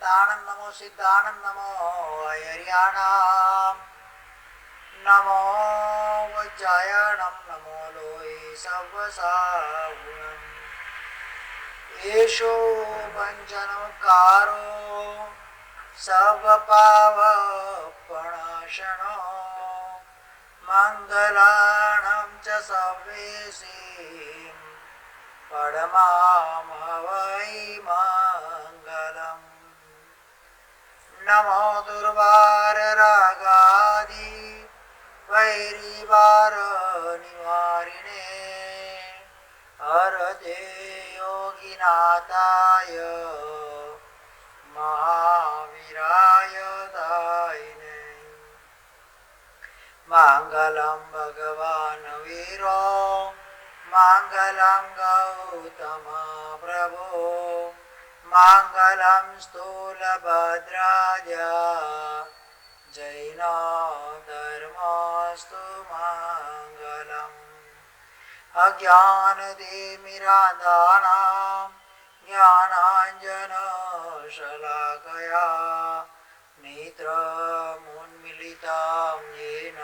સચ્ચિદાનંદ નમો સિદ્ધાનંદ નમો હરિયાણામ નમો વજ્જાયણમ નમો લોહી સર્વસાગુણમ યેશો પંચનકારો સર્વપાવપણાશનો મંગલાણં ચ સર્વેશી પરમામવૈ મંગલમ નમો દુર્વાર રાગાદિ વૈરીવાર નિવારિણે હરદે યોગીનાથાય મહાવીરાય દાયિને મંગલમ ભગવાન વીરો મંગલમ ગૌતમ પ્રભો મંગલમ સ્થૂલભદ્રાજ જૈન ધર્મસ્તુ મંગલમ અજ્ઞાનતિમિરાંધાનાં જ્ઞાનાંજનશલાકયા નેત્રમુન્મિલિतं येन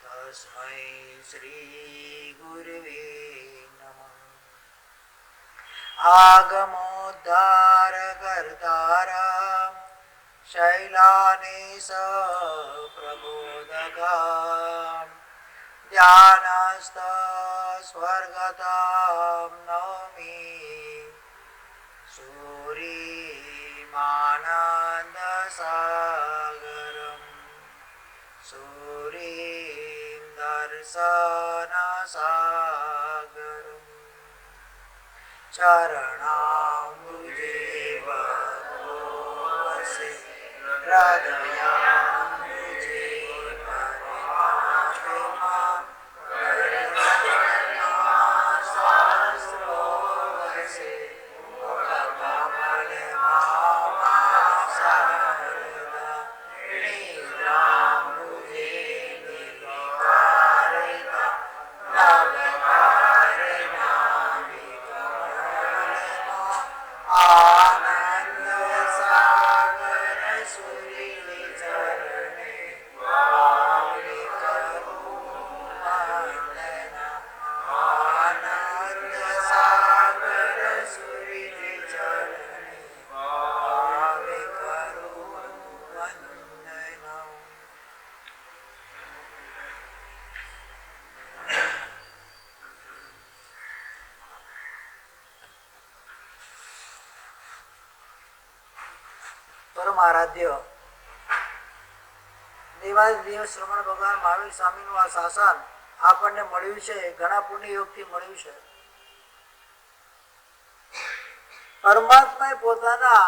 તસ્મૈ શ્રી ગુરવે નમઃ. આગમોદ્ધાર કર્તાર શૈલાનેશ પ્રબોધક ધ્યાનસ્થ સ્વર્ગતમ નૌમિ સૂરીમાનંદ સાગરમ સૂરીમ દર્શન સાગરમ ચરણામૃજે વસે હૃદયામૃજે પરમાત્મા આરાધ્ય દેવાધિદેવ શ્રમણ ભગવાન મહાવીર સ્વામીનું આ શાસન આપણને મળ્યું છે, ઘણા પુણ્ય યોગથી મળ્યું છે. પરમાત્માએ પોતાના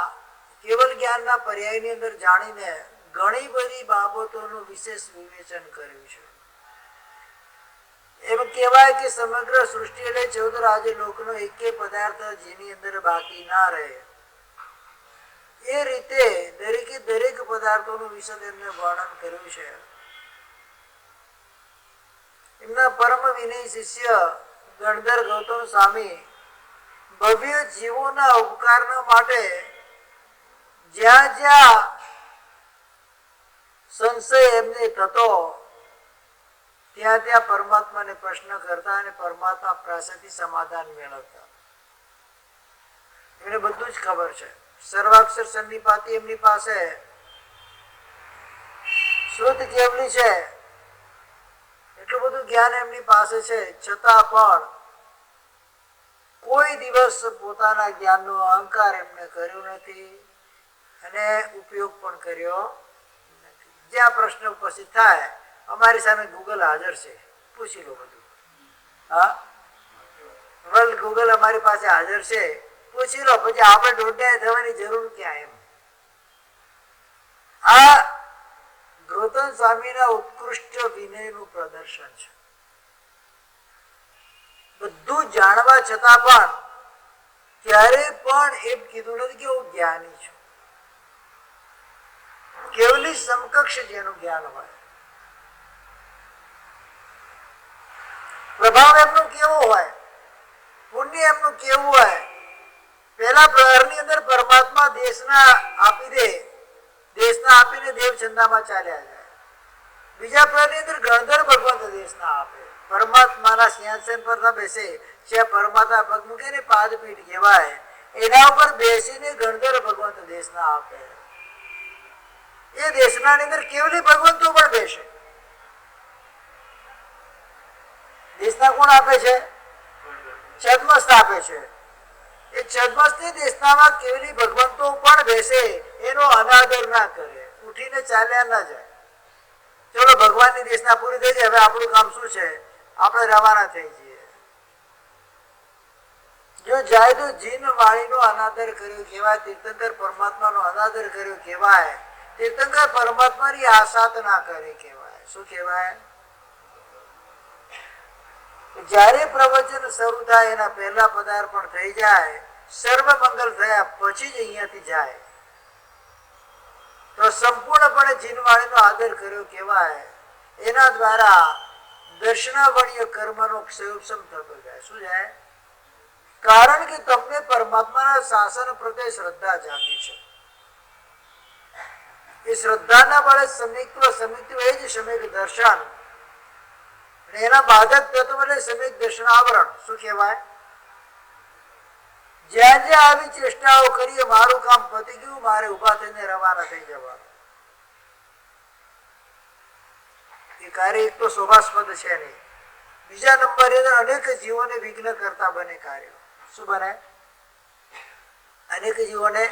કેવલ જ્ઞાનના પર્યાયની અંદર જાણીને ઘણી બધી બાબતોનું વિશેષ વિવેચન કર્યું છે. એમ કહેવાય કે સમગ્ર સૃષ્ટિ એટલે 14 રાજ્ય લોકનો એકે પદાર્થ જેની અંદર બાકી ના રહે, એ રીતે દરેકે દરેક પદાર્થોનું વિશદ એમને વર્ણન કર્યું છે. એમના પરમ વિનય શિષ્ય ગણધર ગૌતમ સ્વામી ભવ્ય જીવોના ઉપકારના માટે જ્યાં જ્યાં સંશય એમને થતો ત્યાં ત્યાં પરમાત્માને પ્રશ્ન કરતા અને પરમાત્મા પાસેથી સમાધાન મેળવતા. એમને બધું જ ખબર છે. સર્વાક્ષર સન્નિપાતી એમની પાસે શુદ્ધ કેવલી છે, એટલું બધું જ્ઞાન એમની પાસે છે, છતાં પણ કોઈ દિવસ પોતાના જ્ઞાનનો અહંકાર એમને કર્યો નથી અને ઉપયોગ પણ કર્યો નથી. જ્યાં પ્રશ્ન ઉપસ્થિત થાય, અમારી સામે ગૂગલ હાજર છે, પૂછી લો બધું. હા, વર્લ્ડ ગૂગલ અમારી પાસે હાજર છે, પૂછી લો. પછી આપણે દોઢાય થવાની જરૂર ક્યાં? એમ આ ગૌતમ સ્વામીના ઉત્કૃષ્ટ વિનયનું પ્રદર્શન છે. બધું જાણવા છતાં પણ ક્યારે પણ એમ કીધું નથી કે હું જ્ઞાની છું. કેવલી સમકક્ષ જેનું જ્ઞાન હોય, પ્રભાવ એમનો કેવો હોય, પુણ્ય એમનું કેવું હોય. પહેલા પ્રહરની અંદર પરમાત્મા દેહ દેશના આપી દે, દેશના આપીને દેવચંદામાં ચાલ્યા જાય. બીજા પ્રહરની અંદર ગણધર ભગવંત દેશના આપે, પરમાત્માના સિંહાસન પર ના બેસે, જ્યાં પરમાત્મા પગ મૂકે ને પાદપીઠ કહેવાય, એના ઉપર બેસીને ગણધર ભગવંત દેશના આપે. એ દેશના અંદર કેવલી ભગવંતો પણ બેસે. દેશના કોણ આપે છે? છદ્મસ્ત આપે છે. એ છદ્મસ્તી દેશનામાં કેવલી ભગવંતો પણ બેસે, એનો અનાદર ના કરે, ઉઠીને ચાલ્યા ના જાય. ચલો ભગવાનની દેશના પૂરી થઈ જાય, હવે આપણું કામ શું છે? આપણે રવાના થઈ જઈએ. જો જાય તો જીન વાણીનો અનાદર કર્યો કહેવાય, તીર્થંકર પરમાત્માનો અનાદર કર્યો કહેવાય, તીર્થંકર પરમાત્માની આશાત ના કરે કહેવાય. શું કહેવાય? જ્યારે પ્રવચન શરૂ થાય એના પહેલા પદાર્પણ થઈ જાય, સર્વ મંગલ થયા પછી જ અહીંયાથી જાય તો સંપૂર્ણપણે જીનવાણીનો આદર કર્યો કહેવાય. એના દ્વારા દર્શનાવણીય કર્મનો ક્ષયોપશમ થતો જાય. શું જાય? કારણ કે તમને પરમાત્માના શાસન પ્રત્યે શ્રદ્ધા જાગી છે. એ શ્રદ્ધાના બળે સમિત્વ એ જ સમ્યક દર્શન, એના બાધક તત્વ એટલે સમ્યક દર્શન આવરણ. શું કહેવાય? જ્યાં જ્યાં આવી ચેષ્ટાઓ કરીએ, મારું કામ પતી ગયું, મારે ઉભા થઈને રવાના થઈ જવાનું. એ કાર્ય એક તો શોભાસ્પદ છે નહીં, બીજા નંબરે અનેક જીવોને વિઘ્ન કરતા બને કાર્ય. શું બને? અનેક જીવોને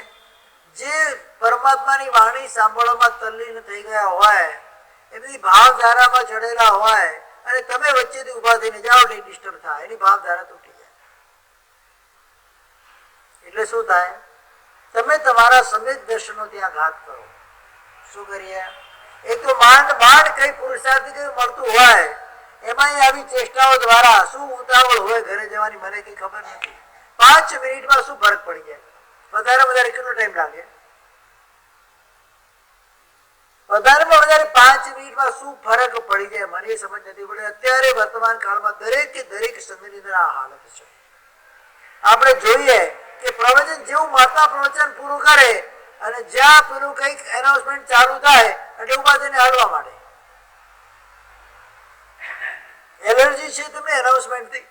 જે પરમાત્માની વાણી સાંભળવામાં તલ્લીન થઈ ગયા હોય, એમની ભાવધારામાં ચડેલા હોય, અને તમે વચ્ચેથી ઉભા થઈને જાઓ એટલે ડિસ્ટર્બ થાય, એની ભાવધારા તૂટી જાય. એટલે શું થાય? તમે તમારા સમ્યક દર્શનો ત્યાં ઘાત કરો. શું કરીએ? એક તો માંડ કઈ પુરુષાર્થ કઈ મળતું હોય, એમાં આવી ચેષ્ટાઓ દ્વારા શું ઉતાવળ હોય ઘરે જવાની, મને કઈ ખબર નથી. 5 મિનિટમાં શું ફરક પડી જાય? વધારે કેટલો ટાઈમ લાગે? વધારેમાં વધારે 5 મિનિટમાં શું ફરક પડી જાય મને એ સમજ નથી પડે. અત્યારે વર્તમાન કાળમાં દરેક સંઘની અંદર આ હાલત છે. આપણે જોઈએ કે પ્રવચન જેવું મહાત્મા પ્રવચન પૂરું કરે અને જ્યાં પેલું કઈક એનાઉન્સમેન્ટ ચાલુ થાય એટલે ઉભા થઈને હાલવા માંડે. એલર્જી છે તમને એનાઉન્સમેન્ટથી.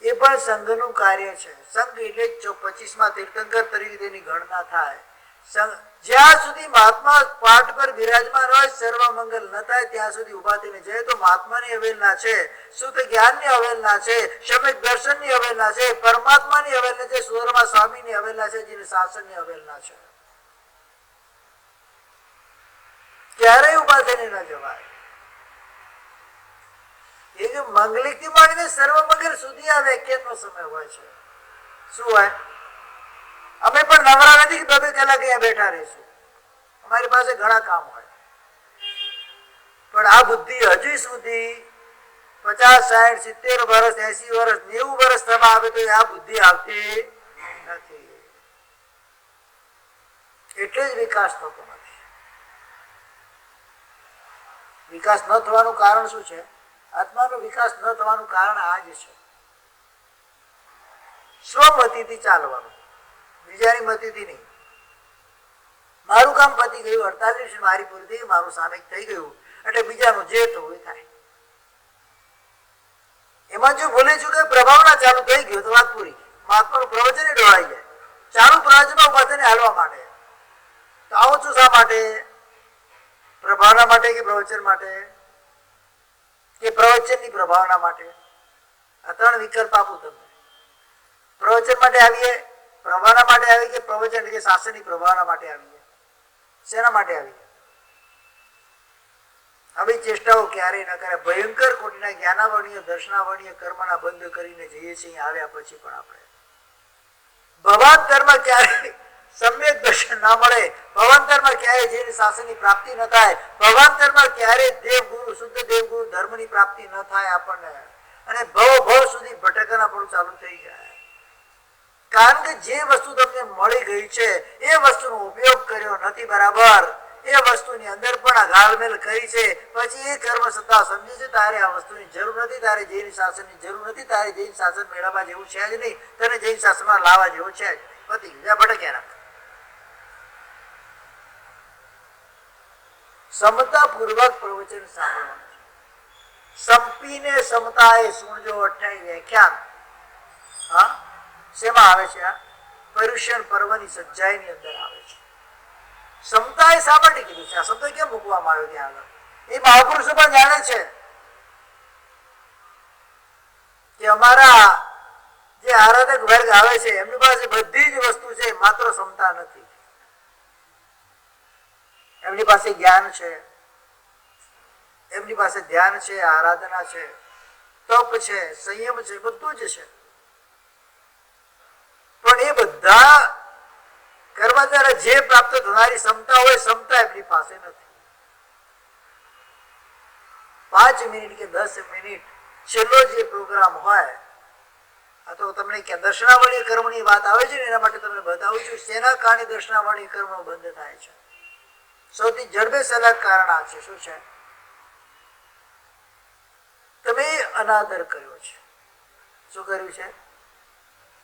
એ પણ સંઘનું કાર્ય છે. સંઘ એટલે 25મા તીર્થંકર તરીકે તેની ગણના થાય. જ્યાં સુધી મહાત્મા પાઠ પર બિરાજમાન હોય, સર્વ મંગલ ન થાય ત્યાં સુધી ઉભા થઈને જાય તો મહાત્માની અવહેલના છે, શુદ્ધ જ્ઞાનની અવહેલના છે, સમ્યક દર્શનની અવહેલના છે, પરમાત્માની અવહેલના છે, સુધર્મા સ્વામીની અવહેલના છે, જેની શાસનની અવહેલના છે. ક્યારેય ઉભા થઈને ન જવાય. એ જે મંગલિક થી માંડીને સર્વ મંગલ સુધી આ વ્યાખ્યાનનો સમય હોય છે. શું હોય? અમે પણ નવરા નથી 2 કલાક અહીંયા બેઠા રહીશું, અમારી પાસે ઘણા કામ હોય. પણ આ બુદ્ધિ હજી સુધી 50, 60, 70 વર્ષ, 80 વર્ષ, 90 વર્ષ થવા આવે તો આ બુદ્ધિ આવતી નથી. એટલે જ વિકાસ થતો નથી. વિકાસ ન થવાનું કારણ શું છે? આત્માનો વિકાસ ન થવાનું કારણ આ જ છે. સ્વમતીથી ચાલવાનું, બીજાની મતીથી નહીં. મારું કામ પતી ગયું, 48 મારી પૂરી થઈ, મારું સામિક થઈ ગયું એટલે બીજાનું જે થવું એ થાય. એમાં જો બોલે છું કે પ્રભાવના ચાલુ થઈ ગયો તો વાત પૂરી. મહાત્માનું પ્રવચન ડોળાઈ જાય. ચાલુ પ્રવચનમાં ઉભા થઈને હાલવા માંડે. તો આવો છું શા માટે? પ્રભાવના માટે કે પ્રવચન માટે કે પ્રવચનની પ્રભાવના માટે? આ 3 વિકલ્પ આપું તમને. પ્રવચન માટે આવીએ, પ્રભાવના માટે આવી કે પ્રવચન કે શાસનની પ્રભાવના માટે આવીએ? શેના માટે આવીએ? આવી ચેષ્ટાઓ ક્યારેય ન કરે. ભયંકર કોટીના જ્ઞાનાવર્ણીય દર્શનાવર્ણીય કર્મના બંધ કરીને જઈએ છીએ. આવ્યા પછી પણ આપણે ભવાંતરમાં ક્યારેય સમ્યક દર્શન ના મળે, ભવાંતરમાં ક્યારેય જેની શાસનની પ્રાપ્તિ ન થાય, ભવાંતરમાં ક્યારેય દેવગુરુ શુદ્ધ દેવગુરુ ધર્મની પ્રાપ્તિ ન થાય આપણને, અને ભવ સુધી ભટકના પણ ચાલુ થઈ જાય. કારણ કે જે વસ્તુ તમને મળી ગઈ છે એ વસ્તુનો ઉપયોગ કર્યો નથી બરાબર, એ વસ્તુની અંદર પણ ઘાલમેલ કરી છે, પછી એ કર્મ સત્તા સમજે છે તારે આ વસ્તુની જરૂર નથી, તારે જૈન શાસનની જરૂર નથી, તારે જૈન શાસન મેળવવા જેવું છે જ નહીં, તને જૈન શાસનમાં લાવવા જેવું છે જ નહીં. પતી ગયું, જ્યાં ભટક્યા રાખ. સમતાપૂર્વક પ્રવચન સાંભળવાનું છે. સંપીને સમતા એ સુણજો 28 વ્યાખ્યાન. હા, શેમાં આવે છે? આ પર્યુષણ પર્વની સજ્જાઈની અંદર આવે છે. સમતા એ શા માટે કીધું છે? આ શબ્દ કેમ મૂકવામાં આવ્યો ત્યાં આગળ? એ મહાપુરુષો પણ જાણે છે કે અમારા જે આરાધક વર્ગ આવે છે એમની પાસે બધી જ વસ્તુ છે, માત્ર ક્ષમતા નથી. એમની પાસે જ્ઞાન છે, એમની પાસે ધ્યાન છે, આરાધના છે, તપ છે, સંયમ છે, બધું જ છે. પણ એ બધા કરવા દ્વારા જે પ્રાપ્ત થનારી ક્ષમતા હોય, ક્ષમતા એમની પાસે નથી. 5 મિનિટ કે 10 મિનિટ છેલ્લો જે પ્રોગ્રામ હોય, આ તો તમને કે દર્શનાવળી કર્મની વાત આવે છે ને, એના માટે તમને બતાવું છું શેના કારણે દર્શનાવળી કર્મ બંધ થાય છે. સૌથી જડબે સલાહ કારણ આ છે. શું છે? તમે અનાદર કર્યો છે. શું કર્યું છે?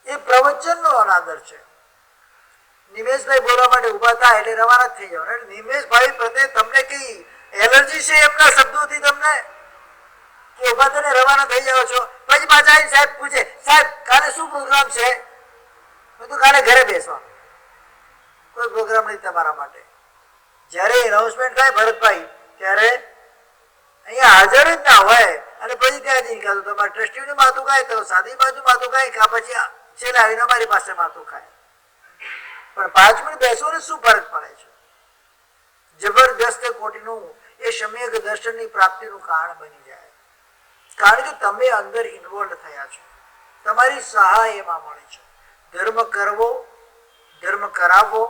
એ પ્રવચનનો અનાદર છે. નિમેશભાઈ બોલવા માટે ઉભા થાય એટલે રવાના થઈ જાવ. નિમેશભાઈ પ્રત્યે તમને કઈ એલર્જી છે એમના શબ્દોથી તમને કે ઉભા થઈને રવાના થઈ જાવ છો? પછી પાછા આવીને સાહેબ પૂછે, સાહેબ કાલે શું પ્રોગ્રામ છે? મેં તો કાલે ઘરે બેસવાનું, કોઈ પ્રોગ્રામ નહીં તમારા માટે. જ્યારે એનાઉન્સમેન્ટ થાય ભરતભાઈ, ત્યારે અહીંયા હાજર જ ના હોય અને પછી ત્યાં જઈને કાં તો તમારા ટ્રસ્ટીની માથું ખાય, તો સાદી બાજુ માથું ખાય, કાં પછી છેલ્લે આવીને અમારી પાસે માથું ખાય. પણ 5 મિનિટ બેસો ને શું ફરક પડે છે? જબરદસ્ત કોટીનું એ સમ્યક દર્શનની પ્રાપ્તિનું કારણ બની જાય. કારણ કે તમે અંદર ઇન્વોલ્વ થયા છો, તમારી સહાય એમાં મળે છે. ધર્મ કરવો, ધર્મ કરાવવો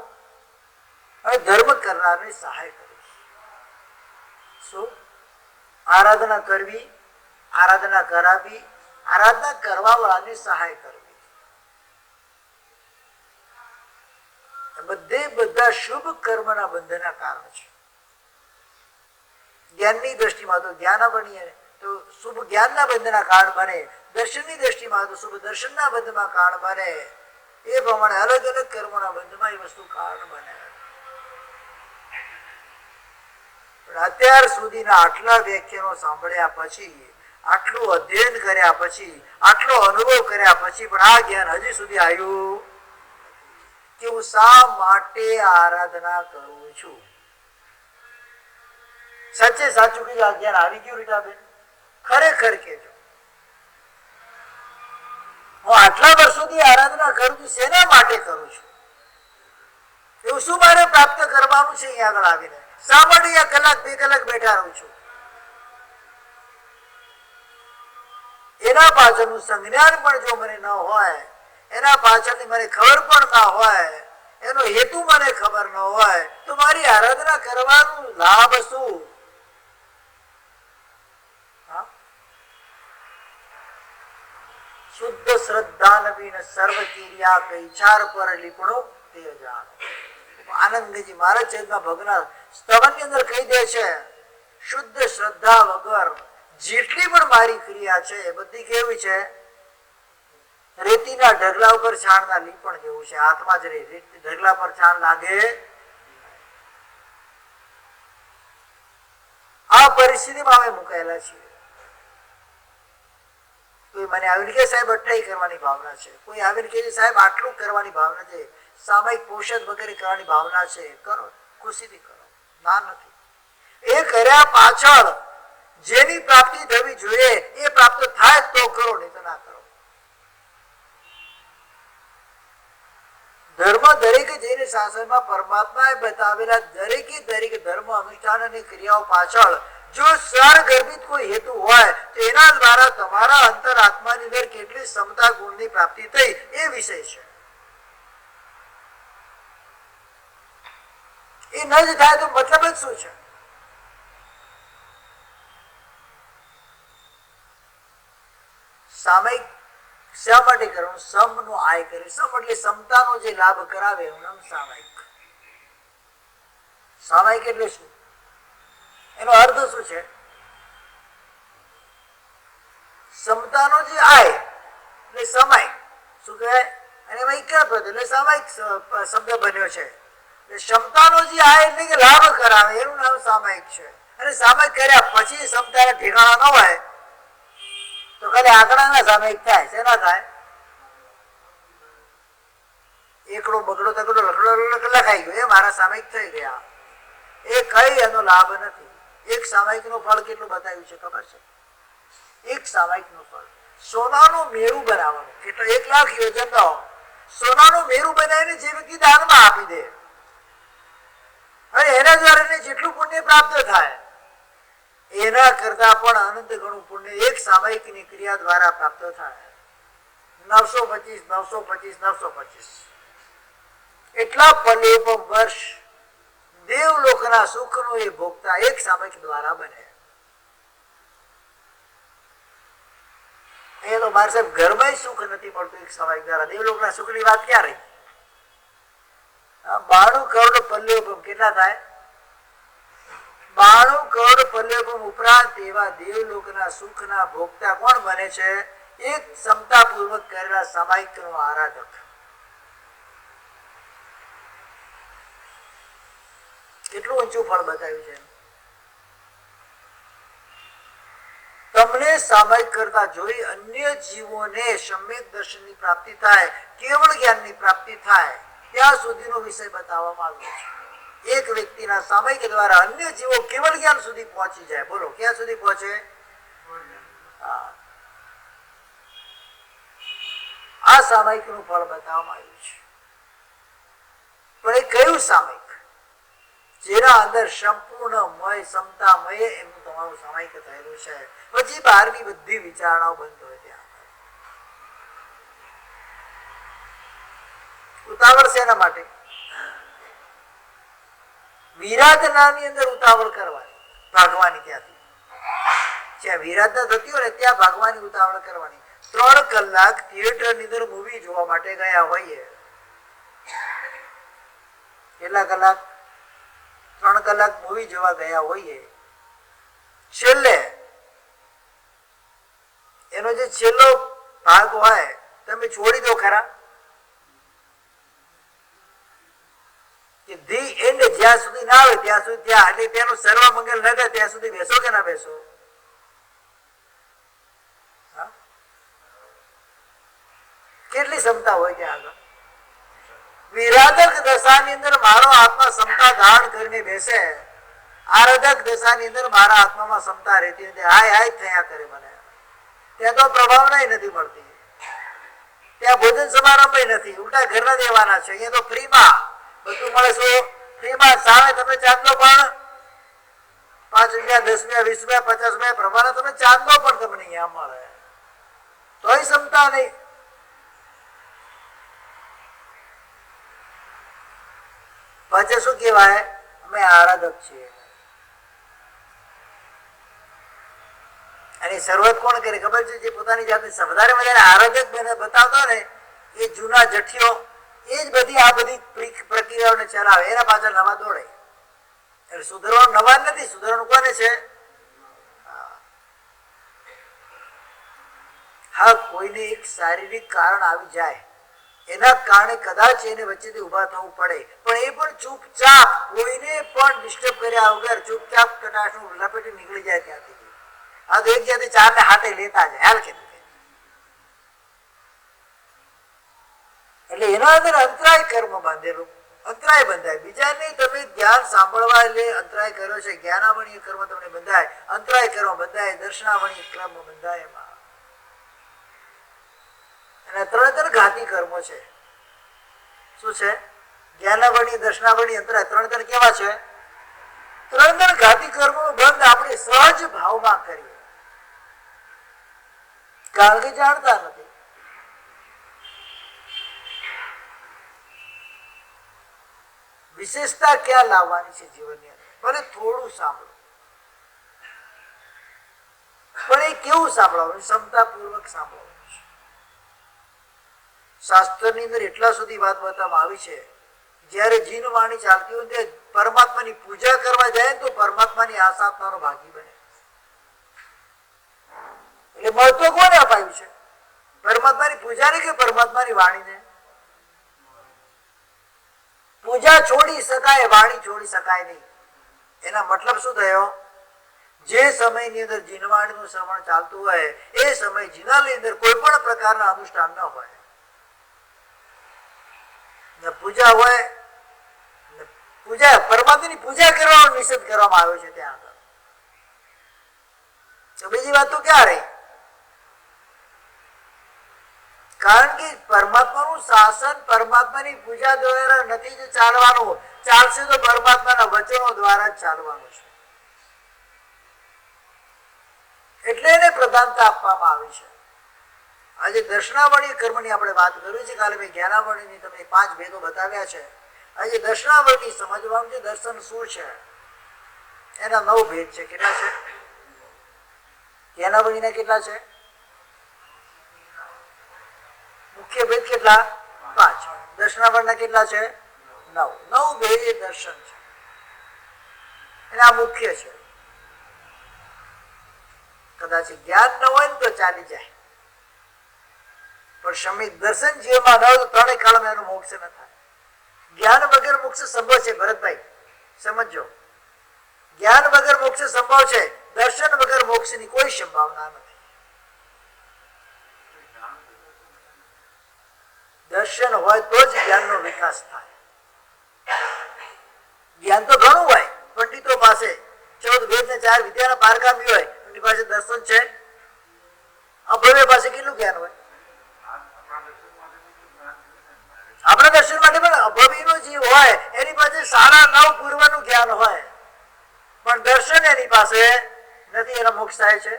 અને ધર્મ કરનારને સહાય કરવી. શું? આરાધના કરવી, આરાધના કરાવી, આરાધના કરવા વાળાને સહાય કરવી. બધા શુભ કર્મના બંધનના કારણ છે. જ્ઞાનની દ્રષ્ટિમાં તો જ્ઞાન બનીએ તો શુભ જ્ઞાનના બંધના કારણ બને, દર્શનની દ્રષ્ટિમાં તો શુભ દર્શનના બંધમાં કારણ બને. એ પ્રમાણે અલગ અલગ કર્મોના બંધમાં એ વસ્તુ કારણ બને. પણ અત્યાર સુધીના આટલા વ્યાખ્યાનો સાંભળ્યા પછી, આટલું અધ્યયન કર્યા પછી, આટલો અનુભવ કર્યા પછી પણ આ જ્ઞાન હજી સુધી આવ્યું કે હું શા માટે આરાધના કરું છું. સચ્ચે સાચું કીધું, આ જ્ઞાન આવી ગયું રીટાબેન? ખરેખર કેજો. હું આટલા વર્ષોથી આરાધના કરું છું, શેના માટે કરું છું? એવું શું મારે પ્રાપ્ત કરવાનું છે? અહીંયા આગળ આવીને શા માટે 1 કલાક 2 કલાક બેઠા રહું છું? એના પાછળનું સંજ્ઞાન પણ જો મને ન હોય, એના પાછળની મને ખબર પણ ના હોય, એનો હેતુ મને ખબર ન હોય, તો મારી આરાધના કરવાનું લાભ શું? શુદ્ધ શ્રદ્ધા નવીન સર્વ કિરિયા કઈ ચાર પર લીપણો તે જાણ. આનંદજી મહારાજ ચરિતમાં ભગના સ્તવનની અંદર કહી દે છે, શુદ્ધ શ્રદ્ધા વગર જેટલી પણ મારી ક્રિયા છે એ બધી કેવી છે? રેતીના ઢગલા ઉપર છાણના લીપણ જેવું છે. હાથમાં જ ઢગલા પર છાણ લાગે. આ પરિસ્થિતિમાં અમે મુકાયેલા છીએ. કોઈ મને આવીને કે સાહેબ 28 કરવાની ભાવના છે, કોઈ આવીને કે સાહેબ આટલું કરવાની ભાવના છે, સામાયિક પોષણ વગેરે કરવાની ભાવના છે, કરો, ખુશીથી કરો. ના, નથી. એ કર્યા પાછળ જેની પ્રાપ્તિ થવી જોઈએ એ પ્રાપ્ત થાય તો કરો, નહીં તો ના કરો. ધર્મ દરેક જૈન શાસનમાં પરમાત્માએ બતાવેલા દરેકે દરેક ધર્મ અનુષ્ઠાન અને ક્રિયાઓ પાછળ જો સારગર્ભિત કોઈ હેતુ હોય તો એના દ્વારા તમારા અંતર આત્માની અંદર કેટલી ક્ષમતા ગુણની પ્રાપ્તિ થઈ એ વિષય છે. એ ન જ થાય તો મતલબ જ શું છે? સામાયિક શા માટે કરવાનું? સમનો આય કરે. સમ એટલે સમતાનો જે લાભ કરાવે એનું નામ સામાયિક. સામાયિક એટલે શું? એનો અર્થ શું છે? સમતાનો જે આય એટલે સમય. શું કહેવાય? અને એમાં ક્યાં પદ એટલે સામાયિક શબ્દ બન્યો છે. ક્ષમતાનો જે આ એટલે કે લાભ કરાવે એનું નામ સામાયિક છે. અને સામાયિક કર્યા પછી ક્ષમતાના ઠેકાણા ન હોય તો ખાલી આંકડાના સામાયિક થાય. શેના થાય? એકડો બગડો તગડો લખડો લખાઈ ગયો એ મારા સામાયિક થઈ ગયા. એ કઈ એનો લાભ નથી. એક સામાયિક નું ફળ કેટલું બતાવ્યું છે ખબર છે? એક સામાયિક નું ફળ સોનાનું મેરું બનાવવાનું. કેટલો? 1 લાખ યોજનાઓ સોનાનું મેરું બનાવીને જે વ્યક્તિ દાનમાં આપી દે અને એના દ્વારા જેટલું પુણ્ય પ્રાપ્ત થાય એના કરતા પણ અનંત ગણું પુણ્ય એક સામાયિક ની ક્રિયા દ્વારા પ્રાપ્ત થાય. 925 925 925 એટલા પલ્લેપમ વર્ષ દેવલોકના સુખનો એ ભોગતા એક સામાયિક દ્વારા બને. એ તો મારે સાહેબ ઘરમાં સુખ નથી મળતું એક સામાયિક દ્વારા. દેવલોકના સુખની વાત ક્યાં રહી? 92 કરોડ પલ્લેપમ કેટલા થાય? 92 કરોડ પલ્લેપમ ઉપરાંત એવા દેવલોકના સુખના ભોગતા કોણ બને છે? એક ક્ષમતાપૂર્વક કરેલા સામાયિકનો આરાધક. કેટલું ઊંચું ફળ બતાવ્યું છે. તમને સામાયિક કરતા જોઈ અન્ય જીવોને સમ્યક દર્શનની પ્રાપ્તિ થાય, કેવળ જ્ઞાનની પ્રાપ્તિ થાય ત્યાં સુધીનો વિષય બતાવવામાં આવ્યો છે. એક વ્યક્તિના સામાયિક દ્વારા અન્ય જીવો કેવળ જ્ઞાન સુધી પહોંચી જાય. બોલો ક્યાં સુધી પહોંચે? આ સામાયિક નું ફળ બતાવવામાં આવ્યું છે. પણ એ કયું સામાયિક? જેના અંદર સંપૂર્ણમય ક્ષમતામય એમનું તમારું સામાયિક થયેલું છે. પછી બહારની બધી વિચારણાઓ બંધ હોય. ત્યાં ઉતાવળ શેના માટે? વિરાધનાની અંદર ઉતાવળ કરવાની, ભાગવાની. ત્યાંથી જ્યાં વિરાધના થતી હોય ને ત્યાં ભાગવાની, ઉતાવળ કરવાની. 3 કલાક થિયેટરની અંદર મૂવી જોવા માટે ગયા હોઈએ. કેટલા કલાક? 3 કલાક મૂવી જોવા ગયા હોઈએ. છેલ્લે એનો જે છેલ્લો ભાગ હોય તમે છોડી દો ખરા? કે ધી એન્ડ જ્યાં સુધી ના આવે ત્યાં સુધી, ત્યાં એટલે તેનું સર્વમંગલ ન થાય ત્યાં સુધી બેસો કે ના બેસો? કેટલી ક્ષમતા હોય ત્યાં આગળ? વિરાધક દશાની અંદર મારો આત્મા ક્ષમતા ધારણ કરીને બેસે, આરાધક દશાની અંદર મારા આત્મામાં ક્ષમતા રહેતી નથી. હાય હાય થયા કરે મને. ત્યાં તો પ્રભાવના નથી મળતી. ત્યાં ભોજન સમારંભ નથી. ઉલટા ઘરના દેવાના છે. અહીંયા તો ફ્રીમાં બધું મળે છે. ફ્રીમાં સામે તમે ચાંદલો પણ 5 રૂપિયા 10 રૂપિયા 20 રૂપિયા 50 રૂપિયા પ્રમાણે તમે ચાંદલો પણ તમને અહીંયા મળે. તોય ક્ષમતા નહીં. પછી શું કહેવાય? અમે આરાધક છીએ. અને શરૂઆત કોણ કરે ખબર છે? જે પોતાની જાતને વધારે વધારે આરાધક બતાવતો ને એ જૂના જઠીઓ એ જ બધી આ બધી પ્રક્રિયાઓને ચલાવે. એના પાછળ નવા દોડે. એટલે સુધરવાનું નવા નથી, સુધરવાનું કોને છે? હા, કોઈને એક શારીરિક કારણ આવી જાય, એના કારણે કદાચ એને વચ્ચેથી ઉભા થવું પડે, પણ એ પણ ચૂપચાપ કોઈને પણ ડિસ્ટર્બ કર્યા વગર ચૂપચાપ કટાશનું લપેટી નીકળી જાય ત્યાંથી. આ તો એક જાતે 4 ને હાથે લેતા જાય. હાલ કે એટલે એના અંદર અંતરાય કર્મ બાંધેલું, અંતરાય બંધાય. બીજા નહીં, તમે ધ્યાન સાંભળવા એટલે અંતરાય કર્યો છે. જ્ઞાનાવણીય કર્મ તમને બંધાય, અંતરાય કર્મ બંધાય, દર્શનાવણીય કર્મ બંધાય. એમાં અને 3 ઘાતી કર્મો છે. શું છે? જ્ઞાનાવણી, દર્શનાવણી, અંતરાય. 3 કેવા છે? 3 ઘાતી કર્મો બંધ આપણે સહજ ભાવમાં કરીએ, કારણ કે જાણતા નથી. વિશેષતા ક્યાં લાવવાની છે જીવનની અંદર? ભલે થોડું સાંભળો, પણ એ કેવું સાંભળવાનું? ક્ષમતાપૂર્વક સાંભળવાનું. શાસ્ત્રની અંદર એટલા સુધી વાત બતાવવામાં આવી છે, જ્યારે જીન વાણી ચાલતી હોય ત્યારે પરમાત્માની પૂજા કરવા જાય તો પરમાત્માની આસાત્માનો ભાગી બને. એટલે મહત્વ કોને અપાયું છે? પરમાત્માની પૂજાને કે પરમાત્માની વાણીને? પૂજા છોડી શકાય, વાણી છોડી શકાય નહીં. એના મતલબ શું થયો? જે સમયની અંદર જીનવાણીનું શ્રવણ ચાલતું હોય એ સમય જીનાની અંદર કોઈ પણ પ્રકારના અનુષ્ઠાન ન હોય, પૂજા હોય, પૂજા પરમાત્માની પૂજા કરવાનો નિષેધ કરવામાં આવ્યો છે ત્યાં આગળ. તો બીજી વાત તો ક્યાં રહી? કારણ કે પરમાત્માનું શાસન પરમાત્માની પૂજા દ્વારા નથી જ ચાલવાનું, ચાલશે તો પરમાત્માના વચનો દ્વારા જ ચાલવાનું છે. એટલે એને પ્રધાનતા આપવામાં આવી છે. આજે દર્શનાવળી કર્મની આપણે વાત કરી છે. કાલે મેં જ્ઞાનાવળીની તમને 5 ભેદો બતાવ્યા છે. આજે દર્શનાવળી સમજવાનું છે દર્શન શું છે. એના 9 ભેદ છે. કેટલા છે? જ્ઞાનાવળીના કેટલા છે? મુખ્ય ભેદ કેટલા? 5. દર્શનાવળના કેટલા છે? 9. 9 ભેદ એ દર્શન છે. એના મુખ્ય છે. કદાચ જ્ઞાન ન હોય ને તો ચાલી જાય, પણ સમ્યક દર્શન જીવનમાં ન હોય તો ત્રણેય કાળમાં એનો મોક્ષ ન થાય. જ્ઞાન વગર મોક્ષ સંભવ છે ભરતભાઈ, સમજો. જ્ઞાન વગર મોક્ષ સંભવ છે, દર્શન વગર મોક્ષની કોઈ સંભાવના નથી. દર્શન હોય તો જ જ્ઞાનનો વિકાસ થાય. જ્ઞાન તો ઘણું હોય, પંડિતો પાસે 14 વેદ ને 4 વિદ્યાના પારગામી હોય, એની પાસે દર્શન છે. અભવ્ય પાસે કેટલું જ્ઞાન હોય? આપણા દર્શન માટે પણ અભવ્યનો જીવ હોય એની પાસે 9.5 પૂર્વનું જ્ઞાન હોય, પણ દર્શન એની પાસે નથી, એનો મોક્ષ થાય છે.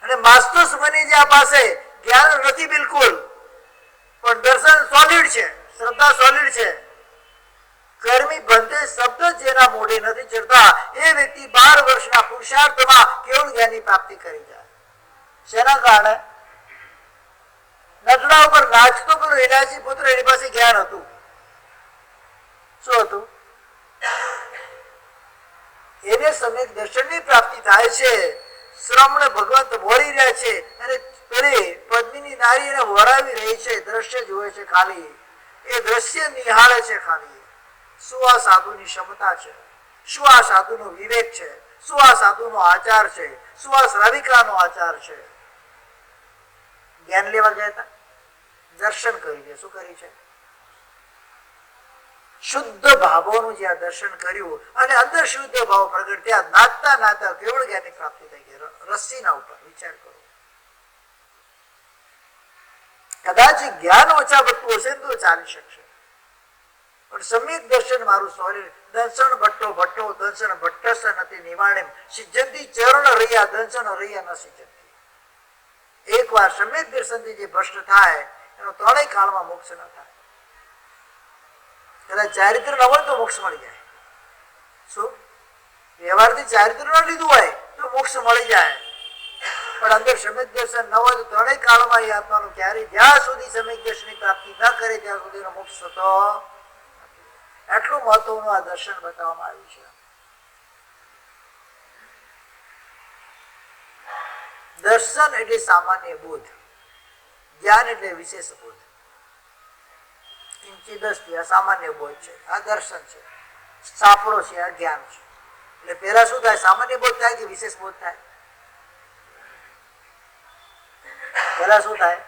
અને માસ્તુસ બની જ્યાં પાસે જ્ઞાન નથી બિલકુલ, પણ દર્શન સોલિડ છે, શ્રદ્ધા સોલિડ છે, કર્મી બંધે શબ્દ જેના મોઢે નથી ચડતા એ વ્યક્તિ 12 વર્ષના પુરુષાર્થમાં કેવળ જ્ઞાનની પ્રાપ્તિ કરી જાય. શેના કારણે? નટડા ઉપર નાચતો પેલો ઇલાયચી પુત્ર, એની પાસે જ્ઞાન હતું. શું હતું? એને સમ્યક દર્શનની પ્રાપ્તિ થાય છે. શ્રમણે ભગવંત વળી રહ્યા છે અને પેલી પદ્મિની નારી એને વરાવી રહી છે, દ્રશ્ય જોવે છે ખાલી, એ દ્રશ્ય નિહાળે છે ખાલી. શું આ સાધુની ક્ષમતા છે? શું આ સાધુનો વિવેક છે? શું આ સાધુનો આચાર છે? શું આ શ્રાવિકાનો આચાર છે? જ્ઞાન લેવા ગયા હતા, દર્શન કરી છે. શું કરી છે? શુદ્ધ ભાવોનું જ્યાં દર્શન કર્યું અને અંદર શુદ્ધ ભાવ પ્રગટ થયા, નાચતા નાચતા કેવળ જ્ઞાનની પ્રાપ્તિ થઈ ગઈ. રસ્સીના ઉપર વિચાર કરો. કદાચ જ્ઞાન ઓછા વધતું હશે તો ચાલી શકશે, પણ સમ્યક દર્શન મારું સોલિડ. દર્શન ભટ્ટો ભટ્ટો દર્શન ભટ્ટસ નથી નિવાણેમ સિદ્ધંતી ચરણ રહ્યા દર્શન રહ્યા ન સિદ્ધંતી. એકવાર સમ્યક દર્શનથી જે ભ્રષ્ટ થાય એનો ત્રણેય કાળમાં મોક્ષ ન થાય. કદાચ ચારિત્ર ન હોય તો મોક્ષ મળી જાય. શું? વ્યવહારથી ચારિત્ર ન લીધું હોય તો મોક્ષ મળી જાય, પણ અંદર સમ્યક દર્શન ન હોય તો ત્રણેય કાળમાં એ આત્માનું ક્યારેય, જ્યાં સુધી સમ્યક દર્શનની પ્રાપ્તિ ન કરે ત્યાં સુધીનો મોક્ષ થતો. એટલું મહત્વનું આ દર્શન બતાવવામાં આવ્યું છે. દર્શન એટલે સામાન્ય બોધ, જ્ઞાન એટલે વિશેષ બોધ. કિંચિદસ્તી આ સામાન્ય બોધ છે, આ દર્શન છે. સાંપડો છે, આ જ્ઞાન છે. એટલે પેલા શું થાય? સામાન્ય બોધ થાય કે વિશેષ બોધ થાય? પેલા શું થાય?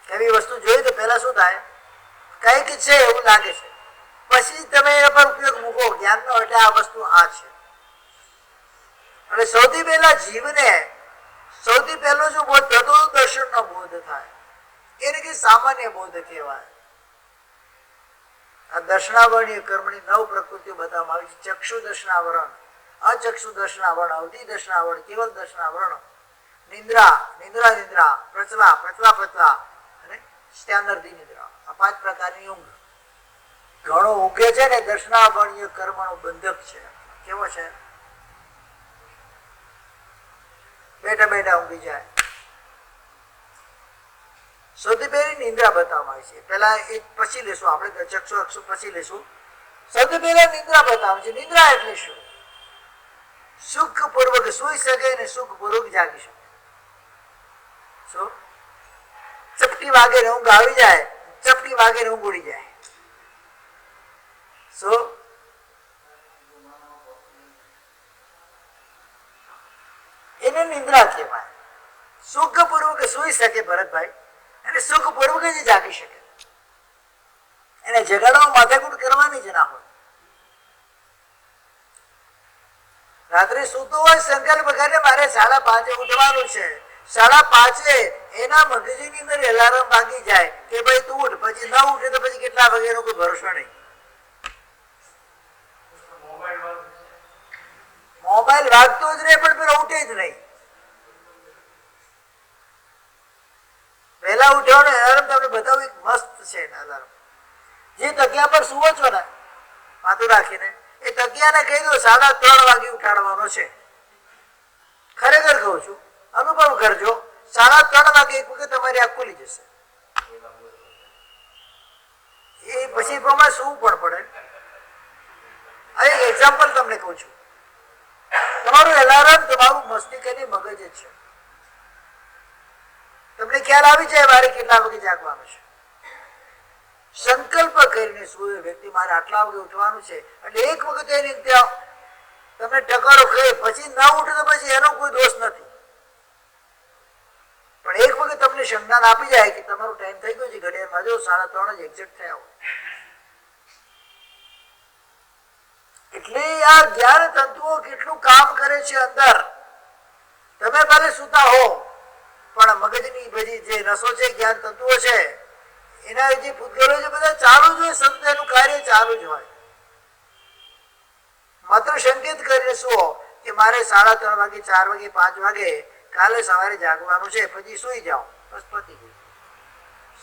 એવી વસ્તુ જોઈ તો પેલા શું થાય? કઈક છે એવું લાગે છે, પછી તમે એના પર ઉપયોગ મૂકો જ્ઞાનનો, એટલે આ વસ્તુ આ છે. અને સૌથી પહેલા જીવને સૌથી પહેલો જો બોધ થતો દર્શનનો બોધ થાય, એને કે સામાન્ય બોધ કહેવાય. આ દર્શનાવરણીય કર્મની 9 પ્રકૃતિઓ બતાવવામાં આવી છે. ચક્ષુ દર્શનાવરણ, અચક્ષુ દર્શનાવરણ, અવધિ દર્શનાવરણ, કેવલ દર્શનાવરણ, નિંદ્રા નિંદ્રા નિંદ્રા, પ્રચલા પ્રચલા પ્રચલા અને સ્ત્યાનર્ધી નિંદ્રા. આ 5 પ્રકારની ઊંઘ. ઘણો ઊંઘે છે ને દર્શનાવરણીય કર્મનો બંધક છે. કેવો છે? બેઠા બેઠા ઊંઘી જાય. સૌથી પહેલી નિંદ્રા બતાવવામાં આવી છે. પેલા એ પછી લેશું આપણે, ચક્ષુ અક્ષુ પછી લેશું. સૌથી પહેલા નિંદ્રા બતાવવામાં છે. નિંદ્રા એટલે શું? સુખપૂર્વક સુઈ શકે ને સુખપૂર્વક જાગી શકે. શું? ચપટી વાગે ને ઊંઘ આવી જાય, ચપટી વાગે ને ઊંઘ ઉડી જાય. શું એને નિંદ્રા કહેવાય. સુખપૂર્વક સુઈ શકે ભરતભાઈ, અને સુખપૂર્વક જ જાગી શકે. એને જગાડવા માથાકૂટ કરવાની જ ના હોય. રાત્રે સૂતો હોય સંકલ્પ કરે મારે 5:30 ઉઠવાનું છે, 5:30 એના મગજની અંદર એલાર્મ વાગી જાય કે ભાઈ તું ઉઠ, પછી ન ઉઠે તો પછી કેટલા વાગ્યાનો કોઈ ભરોસો નહીં. મોબાઈલ વાગતો જ રહે પણ પેલો ઉઠે જ નહીં. પહેલા ઉઠ્યો એલાર્મ તમને બતાવું મસ્ત છે એલાર્મ. જે તકિયા પર સુવો છો ને માથું રાખીને, એ તકિયાને કહી દો 3:30 વાગે ઉઠાડવાનો છે. ખરેખર કહું છું, અનુભવ કરજો. 3:30 વાગે એક વખત તમારી આંખ ખુલી જશે. એ પછી પ્રમાણે શું પણ પડે. આ એક એક્ઝામ્પલ તમને કહું છું. તમારું એલાર્મ તમારું મસ્તિષ્કની મગજ જ છે. તમને ખ્યાલ આવી જાય મારે કેટલા વાગે જાગવાનું છે. સંકલ્પ કરીને શું વ્યક્તિ મારે આટલા વાગે ઉઠવાનું છે, એટલે એક વખત એની ત્યાં તમને ટકારો કહે પછી ના ઉઠે તો પછી એનો કોઈ દોષ નથી. પણ એક વખત તમને સંજ્ઞાન આપી જાય કે તમારો ટાઈમ થઈ ગયો છે, ઘડિયાળમાં જો 3:30 જ એક્ઝેક્ટ થયા હોય. એટલે આ જ્ઞાન તંતુઓ કેટલું કામ કરે છે અંદર. તમે ભલે સુતા હો પણ મગજની બધી જે નસો છે, જ્ઞાન તંતુઓ છે, એના જે ભૂતગલો છે બધા ચાલુ જ હોય. સતત એનું કાર્ય ચાલુ જ હોય. માત્ર સંકેત કરીને શું કે મારે 3:30 વાગે, 4 વાગે, 5 વાગે કાલે સવારે જાગવાનું છે, પછી સુઈ જાઓ, બસ પતી ગયું.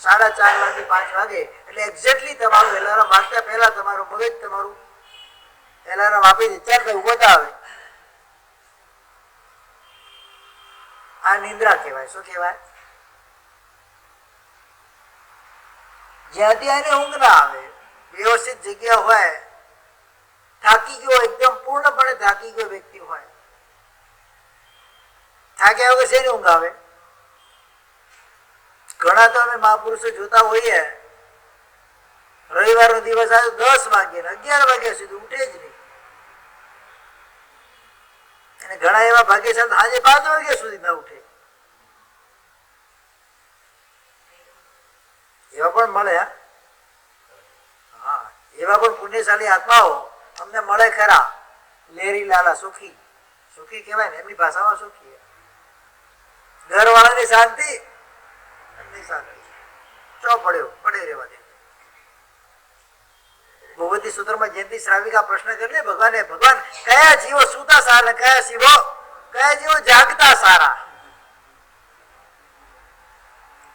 4:30 વાગે, 5 વાગે એટલે એક્ઝેક્ટલી તમારું એલાર્મ વાગતા પહેલા તમારું મગજ તમારું એલાર્મ આપી દે, ચાલ ભાઈ ઉભો આવે. આ નિંદ્રા કહેવાય. શું કહેવાય? જ્યાંથી આને ઊંઘ ના આવે, વ્યવસ્થિત જગ્યા હોય, થાકી ગયો, એકદમ પૂર્ણપણે થાકી ગયો વ્યક્તિ હોય, થાક્યા વગર શેની ઊંઘ આવે? ઘણા તો અમે મહાપુરુષો જોતા હોઈએ, રવિવારનો દિવસ આવે 10 વાગે 11 વાગ્યા સુધી ઉઠે જ નહીં. અને ઘણા એવા ભાગ્યશાળી સાંજે 5 વાગ્યા સુધી ના ઉઠે. એવા પણ મળે. હા, એવા પણ પુણ્યશાળી આત્માઓ અમને મળે ખરા. લેરી લાલા સુખી, સુખી કહેવાય ને એમની ભાષામાં સુખી. ઘર વાળાની શાંતિ, એમની શાંતિ. ચો પડ્યો પડે રહેવા દે. ભગવતી સૂત્રમાં જયંતિ શ્રાવિકા પ્રશ્ન કરી લે ભગવાને, ભગવાન કયા જીવો સૂતા સારા, કયા જીવો જાગતા સારા?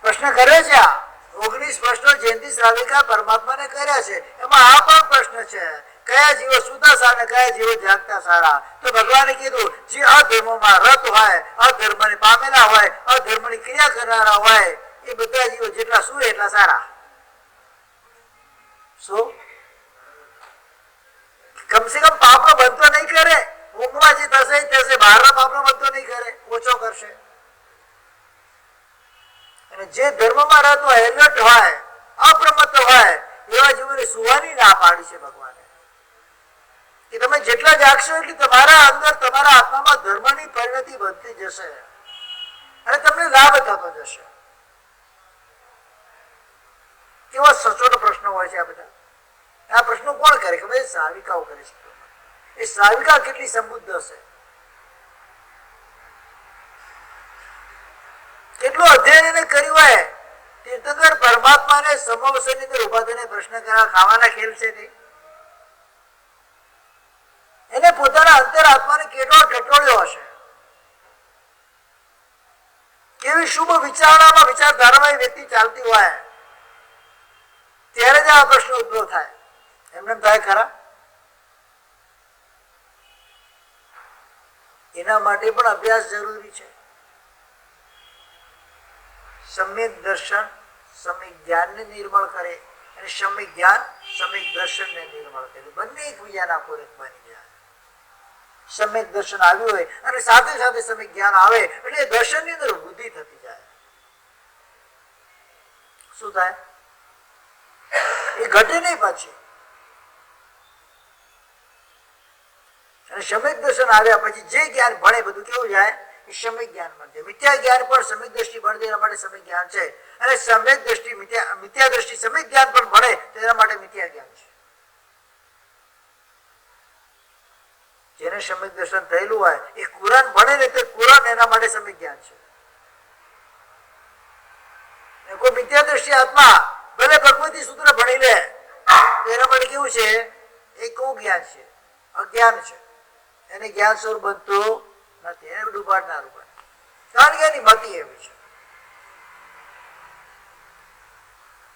પ્રશ્ન કરે છે. આ 19 પ્રશ્નો જયંતિ શ્રાવિકા પરમાત્માને કર્યા છે. એમાં આ પણ પ્રશ્ન છે, કયા જીવો સૂતા સારા, કયા જીવો જાગતા સારા? તો ભગવાને કીધું જે અધર્મમાં રત હોય, અધર્મને પામેલા હોય, અધર્મની ક્રિયા કરનારા હોય, એ બધા જીવો જેટલા સુએ એટલા સારા. શું? કમસે કમ પાપનો બનતો નહીં કરે. ઊંઘમાં જે થશે બહારના પાપનો બનતો નહીં કરે, ઓછો કરશે. અને જે ધર્મમાં રહેતો હોય, એલર્ટ હોય, અપ્રમત્ત હોય, એવા જીવોને સુવાની ના પાડી છે ભગવાને. કે તમે જેટલા જાગશો એટલી તમારા અંદર, તમારા આત્મામાં ધર્મની પરિણતિ વધતી જશે અને તમને લાભ થતો જશે. કેવા સચોટ પ્રશ્નો હોય છે આ બધા. આ પ્રશ્નો કોણ કરે? ખબર? શ્રાવિકાઓ કરે છે. એ શ્રાવિકા કેટલી સમૃદ્ધ હશે, કેટલું અધ્યયન એને કર્યું હોય. તીર્થંકર પરમાત્માને સમવસરની અંદર ઉભા થઈને પ્રશ્ન કરવા, ખાવાના ખેલ છે તે. એને પોતાના અંતરાત્માને કેટલો ટટોળ્યો હશે. કેવી શુભ વિચારણામાં, વિચારધારામાં એ વ્યક્તિ ચાલતી હોય ત્યારે જ આ પ્રશ્ન ઉદ્ભવ થાય. એમને થાય ખરા? એના માટે પણ અભ્યાસ જરૂરી છે. સમ્યક દર્શન સમ્યક જ્ઞાનને નિર્મળ કરે અને સમ્યક જ્ઞાન સમ્યક દર્શનને નિર્મળ કરે. બંને એકબીજાના પૂરક બની જાય. સમ્યક દર્શન આવ્યું હોય અને સાથે સાથે સમ્યક જ્ઞાન આવે એટલે દર્શનની અંદર વૃદ્ધિ થતી જાય. શું થાય? એ ઘટે નહીં. પછી અને સમ્યક દર્શન આવ્યા પછી જે જ્ઞાન ભણે બધું કેવું જાય? એ સમ્યક જ્ઞાન બનશે. મિથ્યા જ્ઞાન પણ સમ્યક દ્રષ્ટિ ભણે એના માટે સમ્યક જ્ઞાન છે, અને સમ્યક દ્રષ્ટિ મિથ્યા દ્રષ્ટિ સમ્યક જ્ઞાન પણ ભણે તો એના માટે મિથ્યા જ્ઞાન છે. જેને સમ્યક દર્શન થયેલું હોય એ કુરાન ભણે ને તે કુરાન એના માટે સમ્યક જ્ઞાન છે. કોઈ મિથ્યા દ્રષ્ટિ આત્મા ભલે ભગવતી સૂત્ર ભણી લે તો એના માટે કેવું છે? એ કયું જ્ઞાન છે? અજ્ઞાન છે. એને જ્ઞાન સ્વરૂપ બનતું નથી, એને ડૂબાડનાર ઉપર, કારણ કે એની મતિ એવી છે.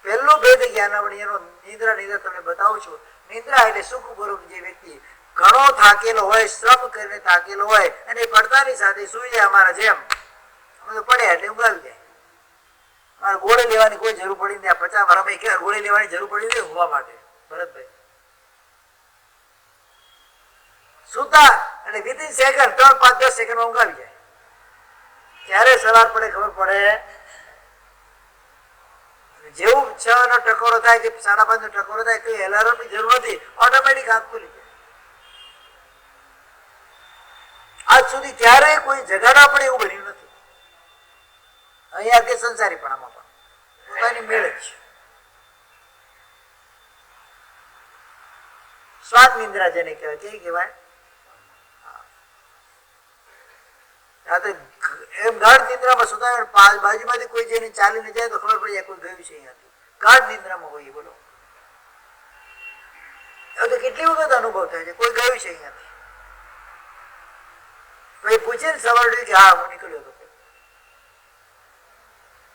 પહેલો ભેદ જ્ઞાનાવળી એનો નિદ્રા તમને બતાવું છું. નિદ્રા એટલે સુખપૂર્વક જે વ્યક્તિ ઘણો થાકેલો હોય, શ્રમ કરીને થાકેલો હોય અને પડતાની સાથે સુઈ જાય, અમારા જેમ અમે તો પડ્યા એટલે ઊંઘાવી જાય. મારે ગોળી લેવાની કોઈ જરૂર પડી નહીં. 50 વર્ષમાં એક ગોળી લેવાની જરૂર પડી નહીં ઊંઘવા માટે. ભરતભાઈ સુતા એટલે વિધિન સેકન્ડ 3, 5, 10 સેકન્ડમાં ઊંઘાવી જાય. ક્યારે સવાર પડે ખબર પડે? જેવું 6 નો ટકોરો થાય કે 5:30 નો ટકોરો થાય, કોઈ એલાર્મ ની જરૂર નથી, ઓટોમેટિક આંખ ખુલી જાય. આજ સુધી ક્યારેય કોઈ જગાડવા પડે એવું બન્યું નથી. અહીંયા કે સંસારીપણામાં પણ પોતાની મેળ જ છે. સ્વાદ નિંદ્રા જેને કહેવાય, કેવી કહેવાય? એમ ગાઢ નિંદ્રામાં સુતા બાજુમાંથી કોઈ જેને ચાલીને જાય તો ખબર પડી જાય કોઈ ગયું છે અહીંયાથી. ગાઢ નિંદ્રામાં હોય. બોલો, એવું તો કેટલી વખત અનુભવ થાય છે, કોઈ ગયું છે અહીંયાથી. તો એ પૂછે ને સવાર કે હા હું નીકળ્યો હતો.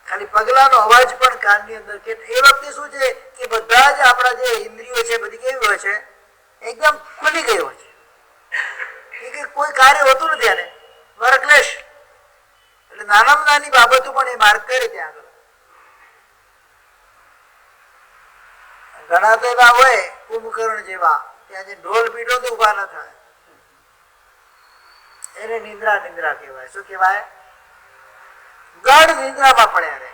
ખાલી પગલાનો અવાજ પણ કાનની અંદર કે એ વખતે શું છે કે બધા જ આપણા જે ઇન્દ્રિયો છે બધી કેવી હોય છે? એકદમ ખુલી ગઈ હોય છે, કે કોઈ કાર્ય હોતું નથી. આને વર્કલેસ એટલે નાનામાં નાની બાબતો પણ એ માર્ગ કરે ત્યાં આગળ. ઘણા તો એવા હોય કુંભકર્ણ જેવા, ત્યાં જે ઢોલ પીટો તો ઉભા ન થાય. એને નિંદ્રા નિંદ્રા કહેવાય. શું કહેવાય? ગાઢ નિંદ્રામાં પડ્યા રહે.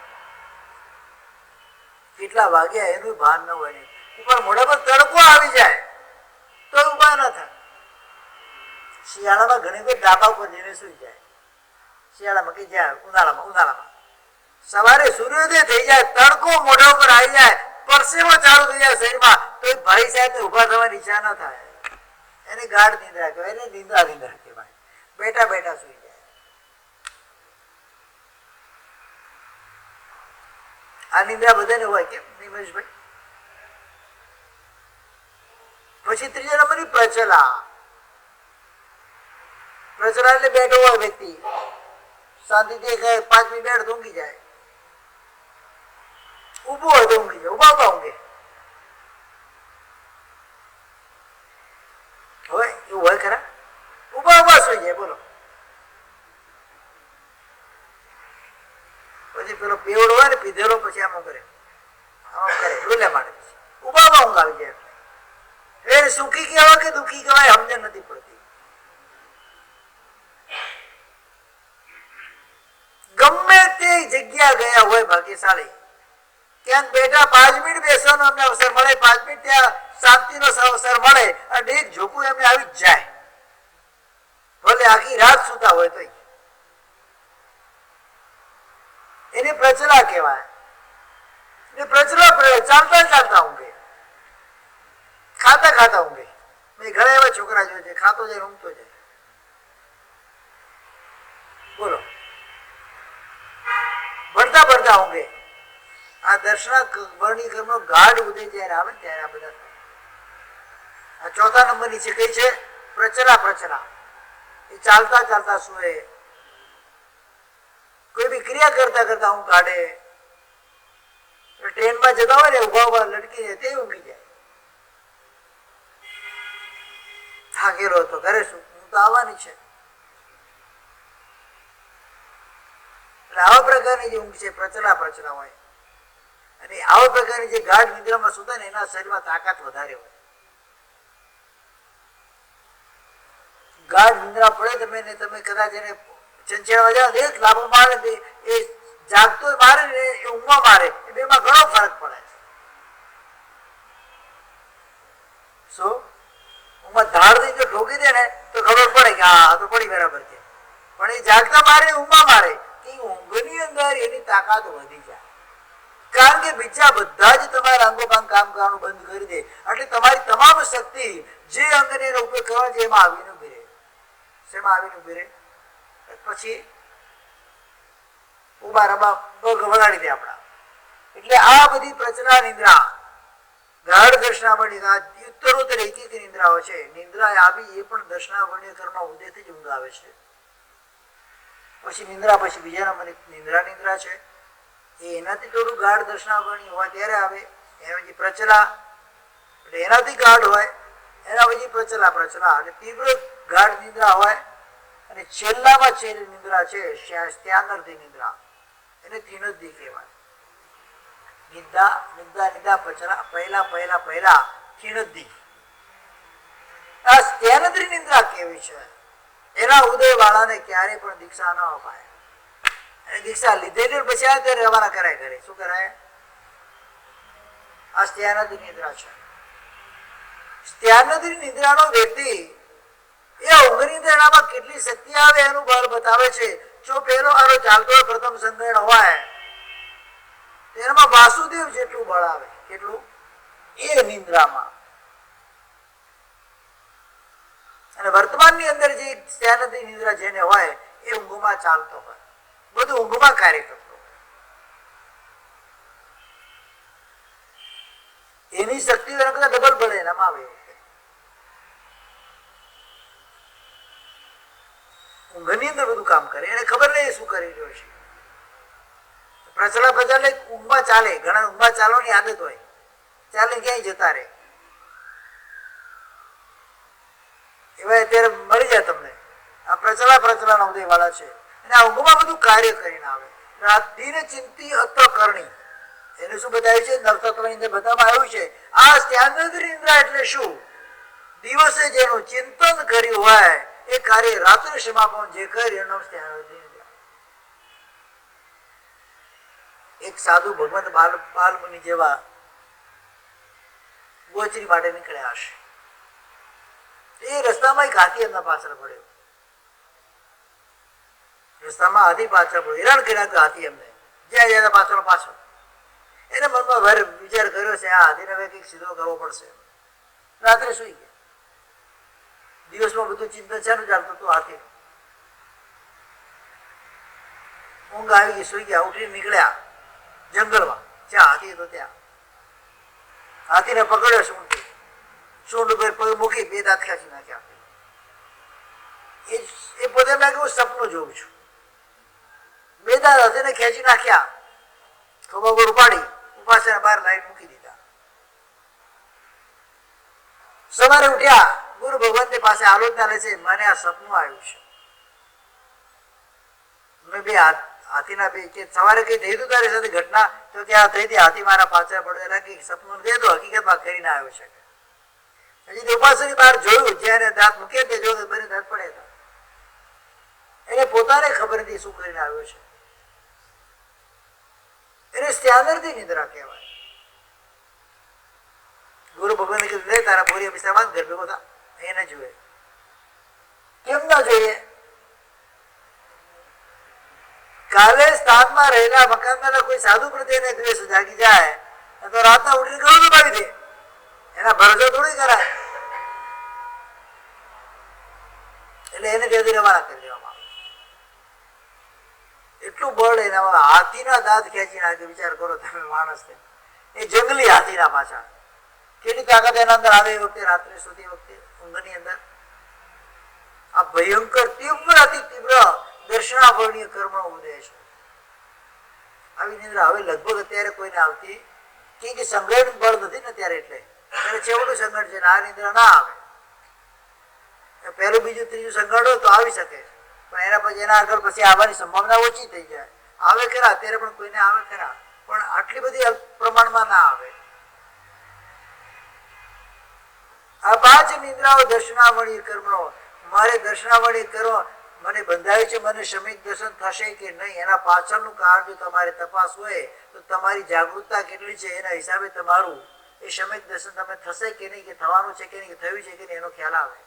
કેટલા વાગ્યા એનું ભાન ન હોય. ઉપર મોઢા પર તડકો આવી જાય તો ઉભા ન થાય. શિયાળામાં ઘણી બધી ધાબા ઉપર જઈને સુઈ જાય. શિયાળામાં કે જ્યાં ઉનાળામાં સવારે સૂર્યોદય થઈ જાય, તડકો મોઢા ઉપર આવી જાય, પરસેવો ચાલુ થઈ જાય શરીરમાં, તો એ ભાઈ સાહેબ ઉભા થવાની ઈચ્છા ન થાય. એને ગાઢ નિંદ્રા કહેવાય. એને નિંદ્રા નિંદ્રા કહેવાય. બેઠા બેઠા સુઈ જાય. આ નિંદ્રા બધાને હોય કેમ નિમેશભાઈ? પછી ત્રીજા નંબરની પ્રચલા. પ્રચલા એટલે બેઠો હોય વ્યક્તિ, શાંતિથી 5 મિનિટ બેઠ ઊંઘી જાય. ઉભો હોય તો ઊંઘી જાય, ઉભા ઉભા ઊંઘે. હોય એવું હોય ખરા? ઉભા ઉભા સુઈ જાય. બોલો, પછી પેલો પેવડો હોય ને પીધેલો, પછી આમ કરે ડોલે માટે ઉભા ઉભા ઊંઘ આવી જાય. એ સુખી કહેવાય કે દુઃખી કહેવાય સમજણ નથી પડતી. ગમે તે જગ્યા ગયા હોય ભાગ્યશાળી, ક્યાંક બેઠા 5 મિનિટ બેસવાનો અમને અવસર મળે, 5 મિનિટ ત્યાં શાંતિનો અવસર મળે અને એક ઝોકું એમને આવી જ જાય. ભલે આખી રાત સુતા હોય તો એને પ્રચલા કહેવાય. એ પ્રચલા ચાલતા ચાલતા ઊંઘે, ખાતા ખાતા ઊંઘે. મેં ઘણા એવા છોકરા જોયા છે, ખાતો જાય ઊંઘતો જાય. બોલો, ભણતા ભણતા ઊંઘે. આ દર્શના વર્ણી કર્મનો ગાઢ ઉદય જયારે આવે ત્યારે આ બધા. આ ચોથા નંબરની છે, કઈ છે? પ્રચલા. પ્રચલા એ ચાલતા ચાલતા સુએ, કોઈ બી ક્રિયા કરતા કરતા ઊંઘ કાઢે. ટ્રેનમાં જતા હોય ને ઉભા ઉભા લટકીને તે ઊંઘી જાય. થાકેલો હતો, ઘરે શું ઊંઘ તો આવવાની છે. એટલે આવા પ્રકારની જે ઊંઘ છે પ્રચલા પ્રચલા હોય. અને આવા પ્રકારની જે ગાઢ નિદ્રામાં સુતા ને એના શરીરમાં તાકાત વધારે હોય. ગાઢ નિદ્રા પડે તમે ને તમે કદાચ એને ચંચેડવા જાવ, એક લાભો મારે એ જાગતો મારે ને એ ઊંઘમાં મારે, એ બેમાં ઘણો ફરક પડે. શું ધાડ થી જો ઠોકી દે ને તો ખબર પડે કે હા તો પડી બરાબર છે, પણ એ જાગતા મારે ઊંઘમાં મારે કે ઊંઘની અંદર એની તાકાત વધી જાય, કારણ કે બીજા બધા જ તમારા અંગોપાંગ કામ કરવાનું બંધ કરી દે એટલે તમારી તમામ શક્તિ જે અંગને એનો ઉપયોગ કરવા છે એમાં આવીને ઉભી રહે. શેમાં આવીને ઉભી રહે? પછી ઉભા રબા પગ વગાડી દે આપણા. એટલે આ બધી પ્રચના નિંદ્રા ગાઢ દર્શનાવળી ઉત્તરોત્તર એક એક નિંદ્રાઓ છે. નિંદ્રા આવી એ પણ દર્શનાવર્ણીય કર્મ ઉદયથી જ ઊંઘ આવે છે. પછી નિંદ્રા પછી બીજા નંબરની નિંદ્રા છે, એ એનાથી થોડું ગાઢ દર્શનાવર્ણી હોય ત્યારે આવે. એના પછી પ્રચલા એટલે એનાથી ગાઢ હોય, એના પછી પ્રચલા એટલે તીવ્ર ગાઢ નિંદ્રા હોય, અને છેલ્લામાં છેલ્લી નિંદ્રા છે સ્ત્યાનર્ધી નિંદ્રા, એને થીનદ્દી કહેવાય. નિદ્રા પ્રચલા પહેલા થીનદ્દી. આ સ્ત્યાનદ્રી નિંદ્રા કેવી છે? એના ઉદય વાળાને ક્યારે પણ દીક્ષા ન અપાય, અને દીક્ષા લીધેલી પછી આ ત્યારે રવાના કરાય ઘરે. શું કરાય? આ સ્ત્યાનદ્રી નિંદ્રા છે. સ્ત્યાનદ્રી નિંદ્રાનો વ્યક્તિ એ ઊંઘની નિંદ્રામાં કેટલી શક્તિ આવે એનું બળ બતાવે છે. જો પેલો આરો ચાલતો હોય પ્રથમ સંગણ હોય તેનામાં વાસુદેવ જેટલું બળ આવે. કેટલું? એ નિંદ્રામાં. અને વર્તમાનની અંદર જે સ્ત્યાનદ્રી નિંદ્રા જેને હોય એ ઊંઘમાં ચાલતો હોય, બધું ઊંઘમાં કાર્ય કરતો હોય, એની શક્તિ કરતા ડબલ બળ એનામાં આવે. ઊંઘની અંદર બધું કામ કરે, એને ખબર નહીં શું કરી રહ્યો છે. પ્રચલા ઊંઘમાં ચાલે, ઘણા ઊંઘમાં ચાલવાની આદત હોય, ચાલે ક્યાંય જતા રહે. એવા અત્યારે મળી જાય તમને. આ પ્રચલા ઉદય વાળા છે, અને આ ઊંઘમાં બધું કાર્ય કરીને આવે. રાત્રિને ચિંતી અત કરણી, એને શું બતાવ્યું છે? નવતત્વની અંદર બતાવવામાં આવ્યું છે. આ સ્ત્યાનદ્રી નિંદ્રા એટલે શું? દિવસે જેનું ચિંતન કર્યું હોય એ કાર્ય રાત્રે સમાપન જે કરે એનું સ્ત્યાનદ્રી નિંદ્રા. એક સાધુ ભગવંત બાલમુનિ જેવા ગોચરી માટે નીકળ્યા હશે. એ રસ્તામાં એક હાથી એમના પાછળ પડ્યો. રસ્તામાં હાથી પાછળ પડ્યો, હેરાન કર્યા હાથી એમને જ્યાં જ્યાં પાછળ. એને મનમાં વિચાર કર્યો છે આ હાથીને હવે કંઈક સીધો કરવો પડશે. રાત્રે સુઈ ગયા. દિવસમાં બધું ચિંતન શાનું ચાલતું હતું? હાથીનું. ઊંઘ આવી ગઈ, સુઈ ગયા. ઉઠીને નીકળ્યા જંગલમાં, જ્યાં હાથી હતો ત્યાં. હાથીને પકડ્યો સૂંઢ ઉપર પગ મૂકી બે દાંત ખેંચી નાખ્યા. એ પોતે એમ લાગે હું સપનું જોઉં છું. બે દાંત હાથીને ખેંચી નાખ્યા, ખભા ઉપર ઉપાડી ઉપાસના બહાર લાઈટ મૂકી દીધા. સવારે ઉઠ્યા, ગુરુ ભગવંત પાસે આલોચના લે છે, મને આ સપનું આવ્યું છે. મેં બે હાથીના બે કે સવારે કઈ થઈ હતું તારી સાથે ઘટના? તો કે આ થઈ હતી, હાથી મારા પાછળ પડેલા કે સપનું દે તો હકીકતમાં કરીને આવ્યો છે. હજી ઉપાસની બહાર જોયું, જયારે દાંત મૂકે તે જોયું બંને દાંત પડે હતા. એને પોતાને ખબર નથી શું કરીને આવ્યો છે. એને સ્ત્યાનદ્રી નિંદ્રા કહેવાય. ગુરુ ભગવાન કીધું લે તારા બોરી અભિષેક ઘર ભેગો થા. એને જોઈએ. કેમ ના જોઈએ? કાલે સ્થાનમાં રહેલા મકાનના કોઈ સાધુ પ્રત્યે દ્વેષ જાગી જાય તો રાતના ઉઠીને ઘણું દબાવી દે. એના ભરોસો થોડી કરાય. એટલે એને ત્યાંથી રવાના કરી દેવામાં આવે. એટલું બળ એના. હાથીના દાંત ખેંચી નાખે. વિચાર કરો તમે માણસને. એ જંગલી હાથીના પાછા કેટલી તાકાત એના અંદર આવે એ વખતે, રાત્રે સુધી વખતે ઊંઘની અંદર. આ ભયંકર તીવ્ર અતિ તીવ્ર દર્શનાવર્ણીય કર્મનો ઉદય છે. આવી નિંદ્રા હવે લગભગ અત્યારે કોઈને આવતી કે સંગ્રહ બળ નથી ને ત્યારે, એટલે છેવટું સંગઠન છે. આ નિંદ્રા ના આવે. પહેલું બીજું ત્રીજું સંગઠન હોય તો આવી શકે, પણ એના પછી એના આગળ પછી આવવાની સંભાવના ઓછી થઈ જાય. આવે ખરા અત્યારે પણ કોઈને આવે ખરા, પણ આટલી બધી પ્રમાણમાં ના આવે. આ પાંચ નિંદ્રાઓ દર્શનાવર્ણીય કર્મનો. મારે દર્શનાવર્ણીય કર્મ મને બંધાયું છે, મને સમીક દર્શન થશે કે નહીં એના પાછળનું કારણ જો તમારે તપાસ હોય તો તમારી જાગૃતતા કેટલી છે એના હિસાબે તમારું એ સમ્યક દર્શન તમે થશે કે નહીં, કે થવાનું છે કે નહીં, કે થયું છે કે નહીં, એનો ખ્યાલ આવે.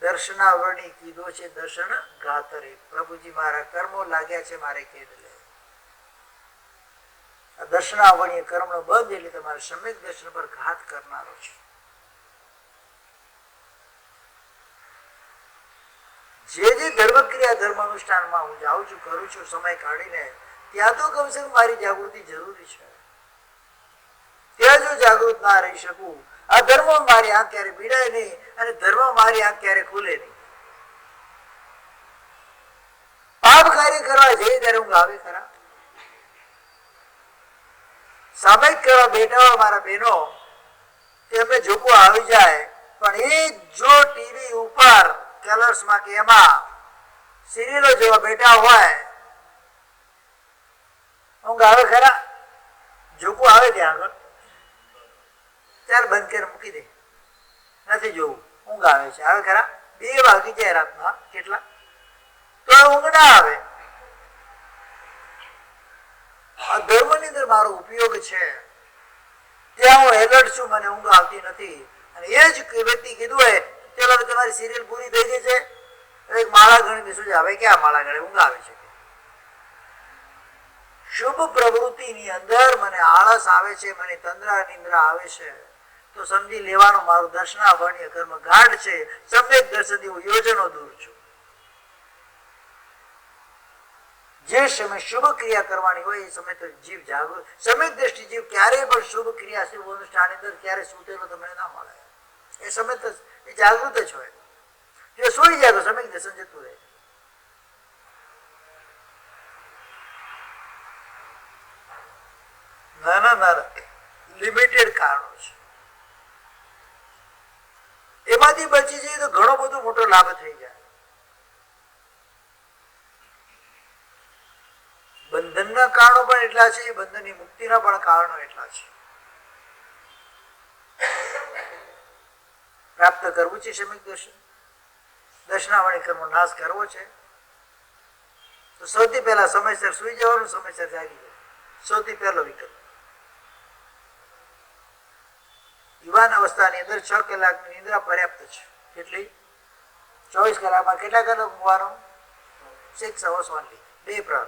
દર્શનાવરણી કીધો છે દર્શન ગાતરે, પ્રભુજી મારા કર્મો લાગ્યા છે મારે કેદ લે. આ દર્શનાવરણી કર્મનો બંધ એટલે તમારે સમ્યક દર્શન પર ઘાત કરનારો છે. જે જે ધર્મક્રિયા ધર્મ અનુષ્ઠાનમાં હું જાઉં છું, કરું છું સમય કાઢીને, ત્યાં તો કમસે કમ મારી જાગૃતિ જરૂરી છે. ત્યાં જો જાગૃત ના રહી શકું, આ ધર્મ મારી આંખ ક્યારે પીડાય નહીં અને ધર્મ મારી આંખ ક્યારે ખુલે નહીં. પાપ કાર્ય કરવા જઈએ ત્યારે ઊંઘ આવે ખરા? સામયિક કરવા બેઠા હોય મારા બહેનો, તેમને જોકો આવી જાય, પણ એ જો ટીવી ઉપર કલર્સમાં કે એમાં સિરિયલો જેવા બેઠા હોય, ઊંઘ આવે ખરા? જોકો આવે ત્યાં આગળ, ત્યારે બંધ કરીને મૂકી દે, નથી જોવું, ઊંઘ આવે છે. આવે ખરા? 2 વાગી જાય રાતના, કેટલા તો ઊંઘ ના આવે. આ ધર્મની અંદર મારો ઉપયોગ છે, ત્યાં હું એલર્ટ છું, મને ઊંઘ આવતી નથી. અને એ જ વ્યક્તિ કીધું હોય, ચલો તમારી સિરિયલ પૂરી થઈ ગઈ છે, એક માળા ગણી બેસું, હવે ક્યાં માળા ગણે, ઊંઘ આવે છે. શુભ પ્રવૃત્તિની અંદર મને આળસ આવે છે, મને તંદ્રા નિંદ્રા આવે છે, તો સમજી લેવાનું મારું દર્શનાવરણીય કર્મ ગાઢ છે. સમ્યક દર્શનથી હું યોજનો દૂર છું. જે સમય શુભ ક્રિયા કરવાની હોય એ સમય તો જીવ જાગૃત. સમ્યક દ્રષ્ટિ જીવ ક્યારેય પણ શુભ ક્રિયા શુભ અનુષ્ઠાન અંદર ક્યારે સૂતેલો તમને ના મળે. એ સમય તો એ જાગૃત જ હોય. જો સૂઈ જાય તો સમ્યક દર્શન જતું રહે. નાના નાના લિમિટેડ કારણો છે, એમાંથી બચી જઈએ તો ઘણો બધો મોટો લાભ થઈ જાય. બંધનના કારણો પણ એટલા છે, બંધનની મુક્તિના પણ કારણો એટલા છે. પ્રાપ્ત કરવું છે સમ્યક દર્શન, દર્શનાવરણી કર્મનો નાશ કરવો છે, તો સૌથી પહેલા સમયસર સુઈ જવાનું, સમયસર જાગી જવાનું, સૌથી પહેલો વિકલ્પ. યુવાન અવસ્થાની અંદર 6 કલાકની નિંદ્રા પર્યાપ્ત છે. કેટલી? 24 કલાકમાં કેટલા કલાક ઊંઘવાનો? 6 hours only, 2 પ્રહર.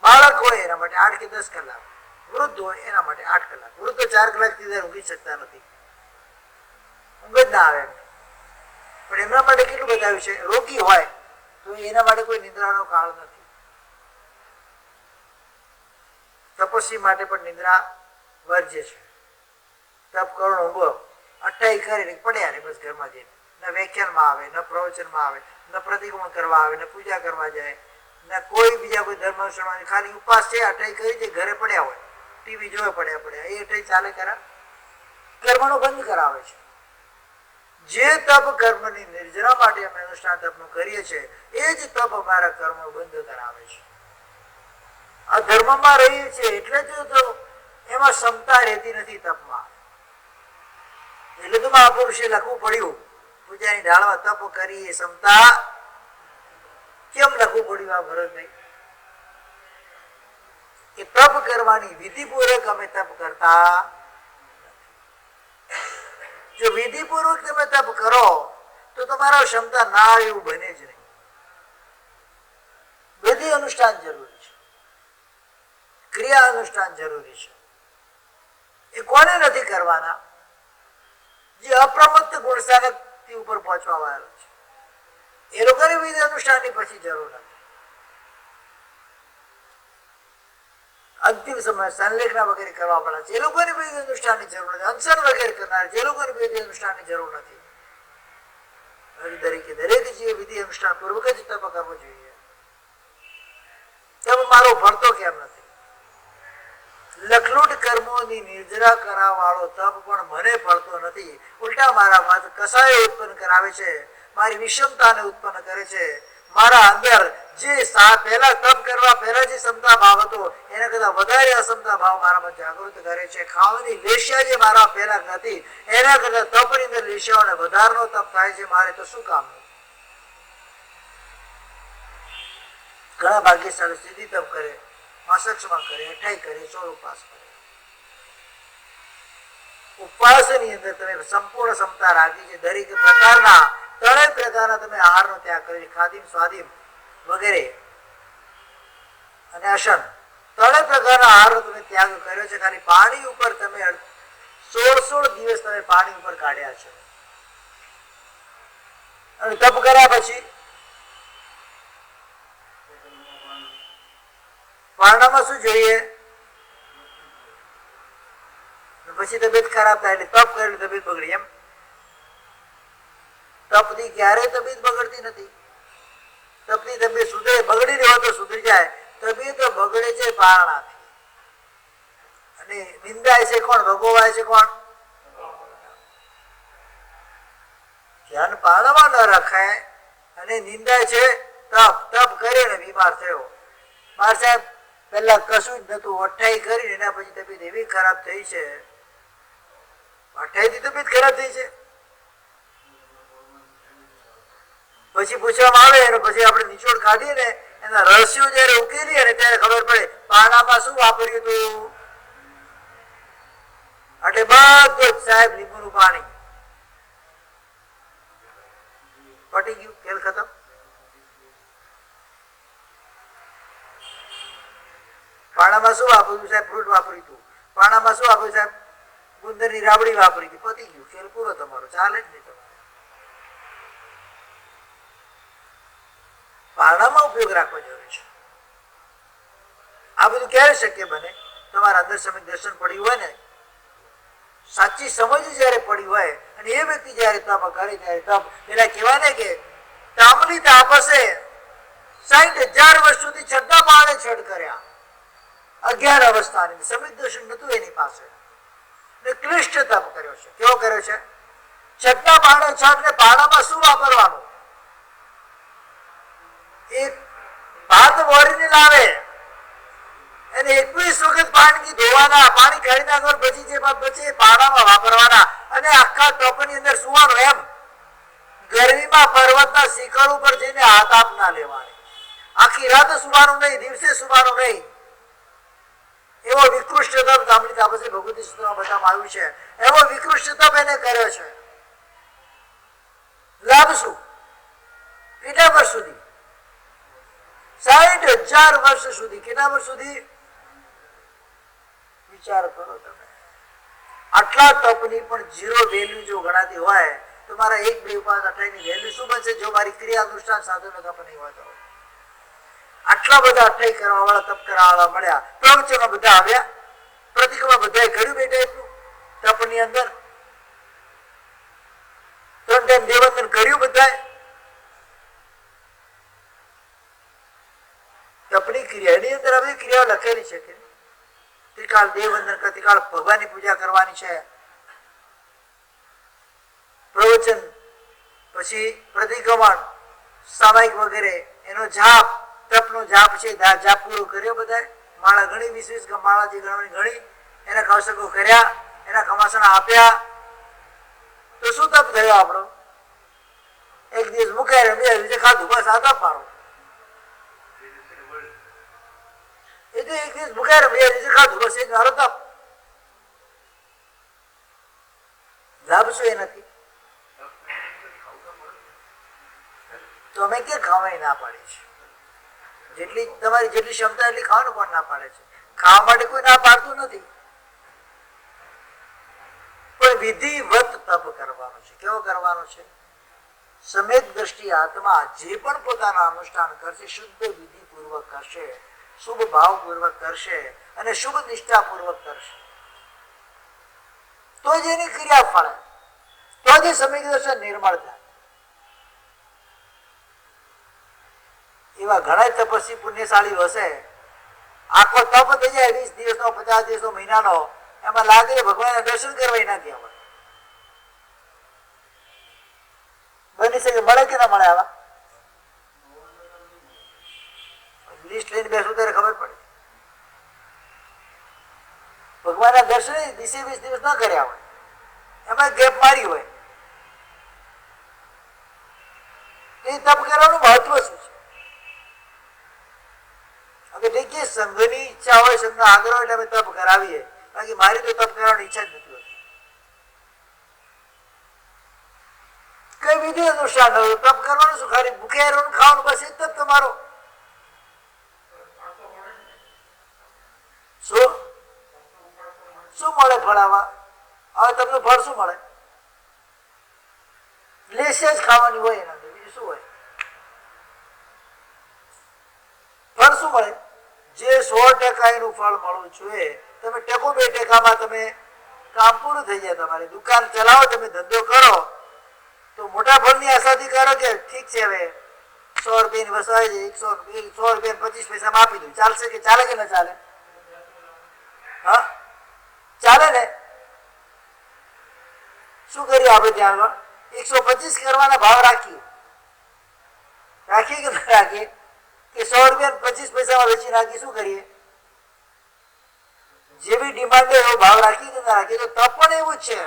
બાળક હોય એના માટે 8 કે 10 કલાક, વૃદ્ધ હોય એના માટે 8 કલાક. વૃદ્ધ 4 કલાકથી ઊંઘી શકતા નથી, ઊંઘ જ ના આવે. પણ એમના માટે કેટલું બતાવ્યું છે, રોગી હોય તો એના માટે કોઈ નિંદ્રાનો કાળ નથી. તપસ્વી માટે પણ નિંદ્રા વર્જ્ય છે. તપ કરવાનો ઊંઘો 28 કરીને પડ્યા ને બસ ઘરમાં જઈને, ન વ્યાખ્યાનમાં આવે, ન પ્રવચનમાં આવે, ન પ્રતિક્રમણ કરવા આવે, ન પૂજા કરવા જાય, ના કોઈ બીજા કોઈ ધર્મ અનુસરવાની, ખાલી ઉપવાસ છે, 28 કરી છે, ઘરે પડ્યા હોય, ટીવી જોવે પડ્યા, એ 28 ચાલે ખરા? કર્મનો બંધ કરાવે છે. જે તપ કર્મની નિર્જરા માટે અમે અનુષ્ઠાન તપનું કરીએ છીએ, એ જ તપ અમારા કર્મો બંધ કરાવે છે. આ ધર્મમાં રહીએ છીએ એટલે જ તો એમાં ક્ષમતા રહેતી નથી તપમાં. એટલે તો મહાપુરુષે લખવું પડ્યું, પૂજાની ઢાળમાં તપ કરી એ ક્ષમતા કેમ લખવું પડ્યું આ ભરતભાઈ? કે તપ કરવાની વિધિપૂર્વક અમે તપ કરતા. જો વિધિપૂર્વક તમે તપ કરો તો તમારા ક્ષમતા ના એવું બને જ નહીં. વિધિ અનુષ્ઠાન જરૂરી છે, ક્રિયા અનુષ્ઠાન જરૂરી છે. એ કોને નથી કરવાના? જે અપ્રમત્ત ગુણસાગરથી ઉપર પહોંચવા વાળો છે, એ લોકોને વિધિ અનુષ્ઠાનની પછી જરૂર નથી. અંતિમ સમય સંલેખના વગેરે કરવા વાળા છે, એ લોકોને વિધિ અનુષ્ઠાનની જરૂર નથી. અનશન વગેરે કરનાર જે લોકોને વિધિ અનુષ્ઠાનની જરૂર નથી. દરેક જીવે વિધિ અનુષ્ઠાન પૂર્વક જ તપ કરવો જોઈએ. તપ મારો ભરતો કેમ નથી? લખલૂટ કર્મોની નિર્જરા કરાવ વાળો તપ પણ મને ફળતો નથી. ઉલટા મારા મત કસાય ઉત્પન્ન કરાવે છે, મારી વિષમતાને ઉત્પન્ન કરે છે. મારા અંદર જે પહેલા તપ કરવા પહેલા જે ક્ષમતા ભાવ હતો એના કરતા વધારે અક્ષમતા ભાવ મારામાં જાગૃત કરે છે. ખાવાની લેશિયા જે મારા પહેલા નથી એના કરતા તપની અંદર લેશિયાઓને વધારનો તપ થાય છે. મારે તો શું કામ? ઘણા ભાગ્યશાળી સીધી તપ કરે, માસક્ષમાં કરે, 28 કરે, 16 ઉપવાસ કરે. ઉપવાસની અંદર તમે સંપૂર્ણ ક્ષમતા રાખી છે. દરેક પ્રકારના ત્રણેય પ્રકારના તમે આહારનો ત્યાગ કર્યો છે. ખાદીમ, સ્વાદીમ વગેરે અને અશન ત્રણેય પ્રકારના આહારનો તમે ત્યાગ કર્યો છે. ખાલી પાણી ઉપર તમે 16 દિવસ તમે પાણી ઉપર કાઢ્યા છે. અને તપ કર્યા પછી પારણામાં શું જોઈએ? પછી તબિયત ખરાબ થાય એટલે તપ કરેલી તબિયત બગડી. એમ તપથી ક્યારેય તબિયત બગડતી નથી. તપની તબિયત સુધરે, બગડી હોય તો સુધરી જાય. તબિયત બગડે છે પારણાથી. અને નિંદાય છે કોણ? ભગવાય છે કોણ? ધ્યાન પારણામાં ન રખાય અને નિંદાય છે તપ. તપ કરે ને બીમાર થયો. માર સાહેબ પેલા કશું જ નતું, 28 કરીને એના પછી તબિયત એવી ખરાબ થઈ છે. 28 થી તબિયત ખરાબ થઈ છે. પછી પૂછવામાં આવે અને પછી આપણે નિચોડ કાઢીએ ને એના રહસ્યો જયારે ઉકેલીએ ને ત્યારે ખબર પડે પારણામાં શું વાપર્યું હતું. એટલે બધું જ સાહેબ લીંબુનું પાણી પટી ગયું, ખેલ ખતમ. પાણામાં શું વાપર્યું સાહેબ? ફ્રૂટ વાપર્યું હતું. પાણામાં શું વાપર્યું સાહેબ? ગુંદરની રાબડી વાપરી હતી. પતી ગયું, ખેલ પૂરો તમારો. ચાલે જ નહીં તમારો. પારણામાં ઉપયોગ રાખવો જરૂરી છે. આ બધું ક્યારે શક્ય બને? તમારા અંદર સમય દર્શન પડ્યું હોય ને, સાચી સમજ જયારે પડી હોય અને એ વ્યક્તિ જયારે તપ કરે ત્યારે તપ પેલા કહેવાય ને કે તામલી તાપસે 60,000 વર્ષ સુધી છઠ્ઠા પાણે છડ કર્યા. 11 અવસ્થાની સમય દર્શન નતું એની પાસે. ક્લિષ્ટ તપ કર્યો છે. કેવો કર્યો છે? છઠ્ઠા પાણે છડ ને પાણામાં શું વાપરવાનું? એક ભાત વળીને લાવે એને 21 વખત પાણી ધોવાના, પાણી કાઢી નાખવા, પછી જે બચે પાણામાં વાપરવાના અને આખા તપની અંદર સુવાનું. એમ ગરમીમાં પર્વતના શિખર ઉપર જઈને હાથ આપ ના લેવાની. આખી રાત સુવાનું નહીં, દિવસે સુવાનું નહીં. એવો વિકૃષ્ટ તપ તામલી તાપસે ભગવતી સૂત્રમાં બતાવવામાં આવ્યું છે. એવો વિકૃષ્ટ તપ એને કર્યો છે. લાભ શું? કેટલા વર્ષ સુધી? 60,000 વર્ષ સુધી. કેટલા વર્ષ સુધી? વિચાર કરો તમે. આટલા તપની પણ 0 વેલ્યુ જો ગણાતી હોય તો મારા 1, 2, 5, 28 ની વેલ્યુ શું બનશે? જો મારી ક્રિયા અનુષ્ઠાન સાધનો તપ નહીં હોય તો. આટલા બધા 28 કરવા વાળા, તપ કરવા વાળા મળ્યા. પ્રવચનો બધા આવ્યા, પ્રતિક્રમણ બધાએ કર્યું બેટા એટલું તપની અંદર. 3 ટાઈમ દેવવંદન કર્યું બધાએ. તપની ક્રિયા એની અંદર આવી ક્રિયાઓ લખેલી છે કે ત્રિકાળ દેવવંદન, ત્રિકાળ ભગવાનની પૂજા કરવાની છે, પ્રવચન, પછી પ્રતિક્રમણ, સામાયિક વગેરે, એનો જાપ, તપનો જાપ છે. જાપ પૂરો કર્યો બધાએ. માળા ઘણી 20 માળા જે ગણવાની ઘણી, એના કૌશકો કર્યા, એના કમાસણા આપ્યા. તો શું તપ થયો આપણો? એક દિવસ મુકાય, 2 દિવસે ખાધું, બસ આ તપ મારો. એ તો એક દિવસ ભૂખ્યા 2 દિવસે ખાધું, બસ એ જ મારો તપ. લાભ શું એ નથી? તો અમે ક્યાં ખાવાની ના પાડી છે? જેટલી તમારી જેટલી ક્ષમતા એટલી ખાવાનું પણ ના પાડે છે. ખાવા માટે કોઈ ના પાડતું નથી. પણ વિધિવત તપ કરવાનો છે. કેવો કરવાનો છે? સમેત દ્રષ્ટિ આત્મા જે પણ પોતાના અનુષ્ઠાન કરશે શુદ્ધ વિધિ પૂર્વક કરશે, શુભ ભાવ પૂર્વક કરશે અને શુભ નિષ્ઠા પૂર્વક કરશે તો જ એની ક્રિયા ફળે, તો જ સમ્યક દર્શન નિર્મળ થાય. એવા ઘણા તપસ્વી પુણ્યશાળી હશે, આખો તપ થઈ જાય 20 દિવસનો, 50 દિવસનો, મહિનાનો, એમાં લાગે ભગવાનના દર્શન કરવા ના ગયા હોય. બની શકે મળે કે ના મળે? આવા લિસ્ટ લઈને બેસું ત્યારે ખબર પડે. ભગવાનના દર્શન 20 દિવસ ના કર્યા હોય, એમાં ગેપ મારી હોય. એ તપ કરવાનું મહત્વ શું છે? ઠીક છે, સંઘની ઈચ્છા હોય, સંઘનો આગ્રહ એટલે અમે તપ કરાવીએ, બાકી મારી તો તપ કરવાની ઈચ્છા જ નથી હોતી. કઈ વિધિ અનુષ્ઠાન ન તપ કરવાનું શું? ખાલી ભૂખે ખાવાનું, બસ એ તપ તમારો. શું શું મળે ફળાવા? હવે તમને ફળ શું મળે? લેશે જ ખાવાની હોય એના બીજું શું હોય? ફળ શું મળે? જે 100% એનું ફળ મળવું જોઈએ. તમે ટેકો 2 ટેકામાં તમે કામ પૂરું થઈ જાય. તમારી દુકાન ચલાવો, તમે ધંધો કરો તો મોટા ફળની આશાથી કરો કે ઠીક છે હવે 100 રૂપિયાની વસ્તુ આવી જાય, 100 રૂપિયા 25 પૈસામાં આપી દઉં, ચાલશે કે ચાલે કે ના ચાલે? હા ચાલે ને? શું કરીએ આપણે ત્યાં આગળ? 125 કરવાના ભાવ રાખીએ કે ના રાખીએ? કે 100 રૂપિયા 25 પૈસામાં વેચી નાખી? શું કરીએ? જેવી ડિમાન્ડ એવો ભાવ રાખી કે ના રાખીએ? તો તપ પણ એવું જ છે.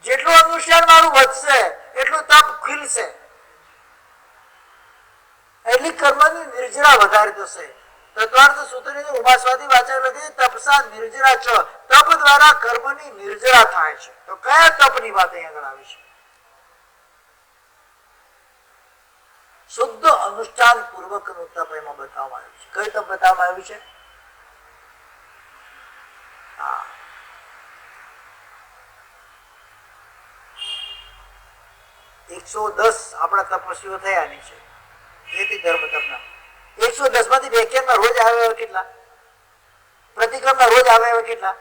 જેટલું અનુષ્ઠાન મારું વધશે એટલું તપ ખીલશે, એટલી કર્મની નિર્જરા વધારે થશે. તત્વાર્થ સૂત્રની અંદર ઉમાસ્વાદી વાચક લખી તપસા નિર્જરા છ. તપ દ્વારા કર્મની નિર્જરા થાય છે. તો કયા તપની વાત અહીંયા આગળ આવી છે? શુદ્ધ અનુષ્ઠાન પૂર્વકનું તપ એમાં બતાવવામાં આવ્યું છે. કયું તપ બતાવવામાં આવ્યું છે? હા, 110 આપણા તપસ્વીઓ થયાની છે. એથી ધર્મ તપના 110 માંથી વ્યાખ્યાનમાં રોજ આવે એવા કેટલા? પ્રતિક્રમના રોજ આવે એવા કેટલા?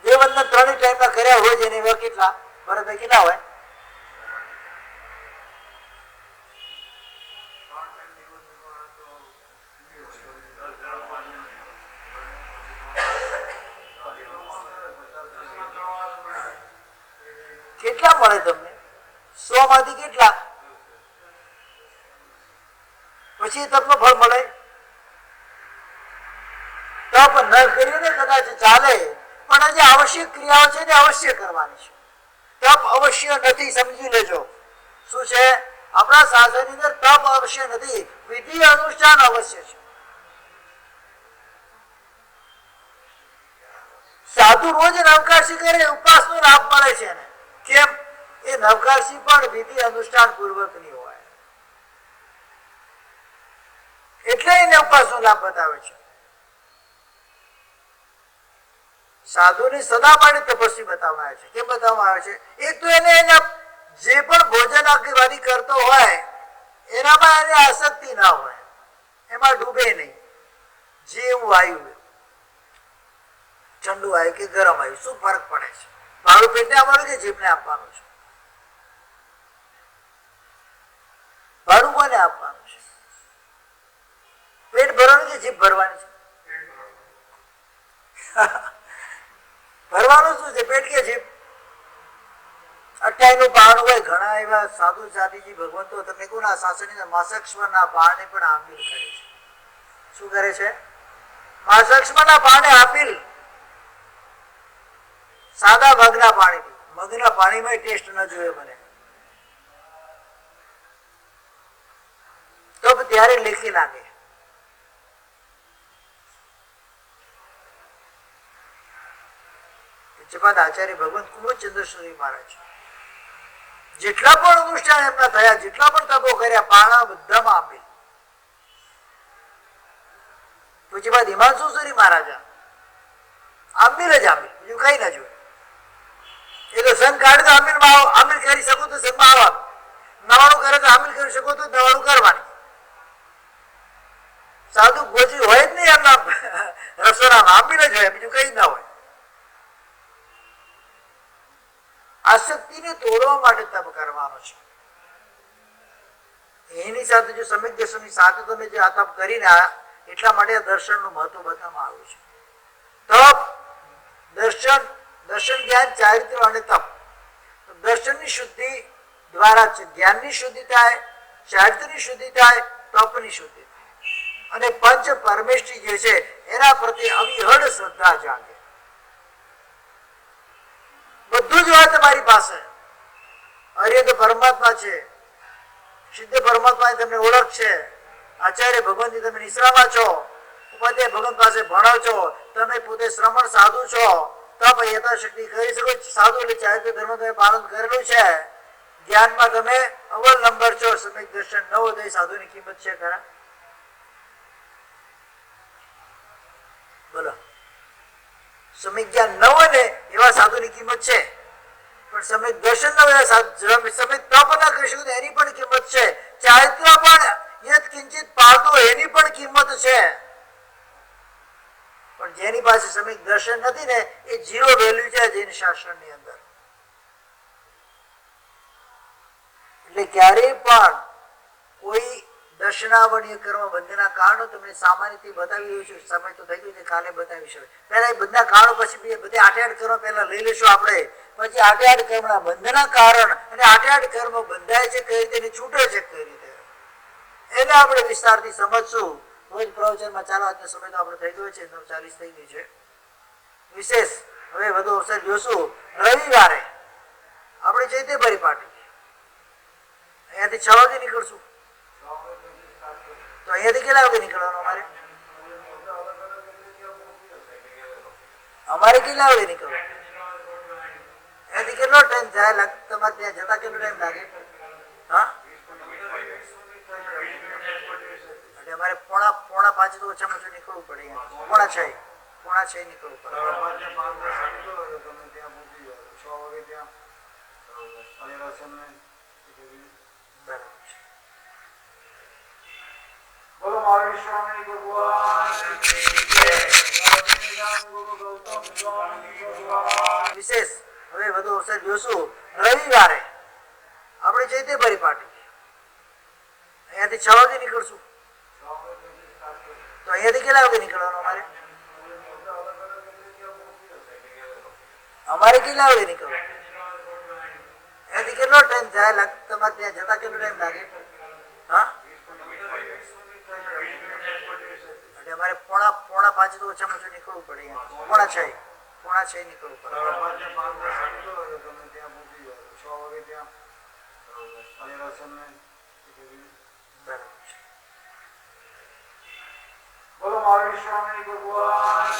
બે વંદન 3 ટાઈમના કર્યા રોજ એને એવા કેટલા? બરાબર કેટલા હોય? કેટલા મળે તમને? 100 માંથી કેટલા? પછી તપનું ફળ મળે? તપ ન કરીને કદાચ ચાલે, પણ જે આવશ્યક ક્રિયાઓ છે તે અવશ્ય કરવાની છે. તપ અવશ્ય નથી, સમજી લેજો. શું છે? આપણા શાસ્ત્રની અંદર તપ અવશ્ય નથી, વિધિ અનુષ્ઠાન અવશ્ય છે. સાધુ રોજ નવકાશી કરે, ઉપવાસનો લાભ મળે છે એને. કેમ? એ નવકાશી પણ વિધિ અનુષ્ઠાન પૂર્વકની હોય એટલે એને ઉપવાસનો લાભ બતાવે છે. સાધુની સદા માટે તપસ્વી બતાવવામાં આવે છે. કેમ બતાવવામાં આવે છે? એક તો એને જે પણ ભોજન આગેવાની કરતો હોય એનામાં એને આસક્તિ ના હોય, એમાં ડૂબે નહીં. જે એવું વાયુ, ઠંડુ વાયુ કે ગરમ વાયુ, શું ફરક પડે છે? મારું પેટને આપવાનું કે જીભને આપવાનું છે? ભાડું કોને આપવાનું છે? પેટ ભરવાનું કે જીભ ભરવાની છે? ભરવાનું શું છે? પેટ કે જીભ? 28 નું પાન હોય. ઘણા એવા સાધુ સાધીજી ભગવંતો તમને કહું ના શાસનની માસક્ષના પાને પણ આંબિલ કરે છે. શું કરે છે? માસક્ષના પાને આંબિલ, સાદા મગના પાણી. મગના પાણીમાં ટેસ્ટ ન જોઈએ મને, તો ત્યારે લેખી લાગે. પૂજ્યપાદ આચાર્ય ભગવંત કુમુદચંદ્ર સુરી મહારાજ જેટલા પણ અનુષ્ઠાન એમના થયા, જેટલા પણ તપો કર્યા, પાણા બધામાં આંબિલ. પૂજ્યપાદ હિમાંશુ સુરી મહારાજા આંબિલ જ આંબિલ, બીજું કઈ ના જોઈએ. એ તો સંઘ કાઢે તો આંબિલ કરી શકો તો સંઘમાં આવવાનું, નવાણું કરે તો આંબિલ કરી શકો તો નવાણું કરવાની. સાધુ ગોજી હોય જ નહીં એમના રસોડામાં, આંબિલ જ હોય, બીજું કઈ ના હોય. આસક્તિને તોડવા માટે તપ કરવાનો છે. એની સાથે જો સમ્યક દર્શનની સાથે તમે જે આ તપ કરીને આવ્યા, એટલા માટે દર્શનનું મહત્વ બતાવવામાં આવ્યું છે. તપ, દર્શન, જ્ઞાન, ચારિત્ર અને તપ. દર્શનની શુદ્ધિ દ્વારા જ્ઞાનની શુદ્ધિ થાય, ચારિત્રની શુદ્ધિ થાય, તપની શુદ્ધિ થાય, અને પંચ પરમેષ્ઠી જે છે એના પ્રત્યે અવિહળ શ્રદ્ધા જાગે. બધું જ હોય તમારી પાસે. અરે તો પરમાત્મા છે, સિદ્ધ પરમાત્માની તમને ઓળખ છે, આચાર્ય ભગવાનની તમે નિશ્રામાં છો, ઉપાધ્યાય ભગવાન પાસે ભણો છો, તમે પોતે શ્રમણ સાધુ છો, તપ યથાશક્તિ કરી શકો. સાધુ એટલે ચારિત્ર ધર્મ તમે પાલન કરેલું છે. જ્ઞાનમાં તમે અવ્વલ નંબર છો. સમ્યક દર્શન ન હોય તો એ સાધુની કિંમત છે ખરા? બોલો. સમ્યક જ્ઞાન ન હોય ને એવા સાધુની કિંમત છે, પણ સમ્યક દર્શન ન હોય, સમ્યક તપ ન કરી શકું એની પણ કિંમત છે. ચારિત્ર પણ યત કિંચિત પાલતો એની પણ કિંમત છે. પણ જેની પાસે સમ્યક દર્શન નથી ને એ ઝીરો વેલ્યુ છે જૈન શાસ્ત્રની અંદર. એટલે ક્યારેય પણ કોઈ દર્શનાવર્ણીય કર્મ બંધના કારણો તમને સામાન્યથી બતાવી રહ્યું છું. સમય તો થઈ ગયો છે, કાલે બતાવી શકે. પહેલા એ બધા કારણો પછી બધે 8 કર્મ પહેલા લઈ લેશું આપણે, પછી 8 કર્મના બંધના કારણ અને 8 કર્મ બંધાય છે કઈ રીતે, છૂટે છે કઈ રીતે, એને આપણે વિસ્તારથી સમજશું. રોજ પ્રવચનમાં ચાલો. આજનો સમય તો આપણે થઈ ગયો છે, 9:40 થઈ ગઈ છે. વિશેષ હવે વધુ અવસર જોશું. રવિવારે આપણે ચૈત્ય પરિપાટી અહીંયાથી 6 વાગે નીકળશું. તો અહીંયાથી કેટલા વાગે નીકળવાનું? અમારે કેટલા વાગે નીકળવાનું? અહીંયાથી કેટલો ટાઈમ થાય? તમારે ત્યાં જતા કેટલો ટાઈમ લાગે? હા, એટલે અમારે પોણા 5 તો ઓછામાં ઓછું નીકળવું પડે. પોણા 6 નીકળવું પડે. બોલો મહાવીર સ્વામી ભગવાન વિશેષ હવે વધુ અવસર જોશું. રવિવારે આપણે ચૈત્ય પરિપાટી અહીંયાથી 6 વાગે નીકળશું. તો અહીંયાથી કેટલા વાગે નીકળવાનું? અમારે કેટલા વાગે નીકળવાનું? અહીંયાથી કેટલો ટાઈમ થાય? તમારે ત્યાં જતા કેટલો ટાઈમ લાગે? હા, એટલે અમારે પોણા 5 તો ઓછામાં ઓછું નીકળવું પડે. પોણા 6 નીકળવું પડે. બોલો મહાવીર સ્વામી ભગવાન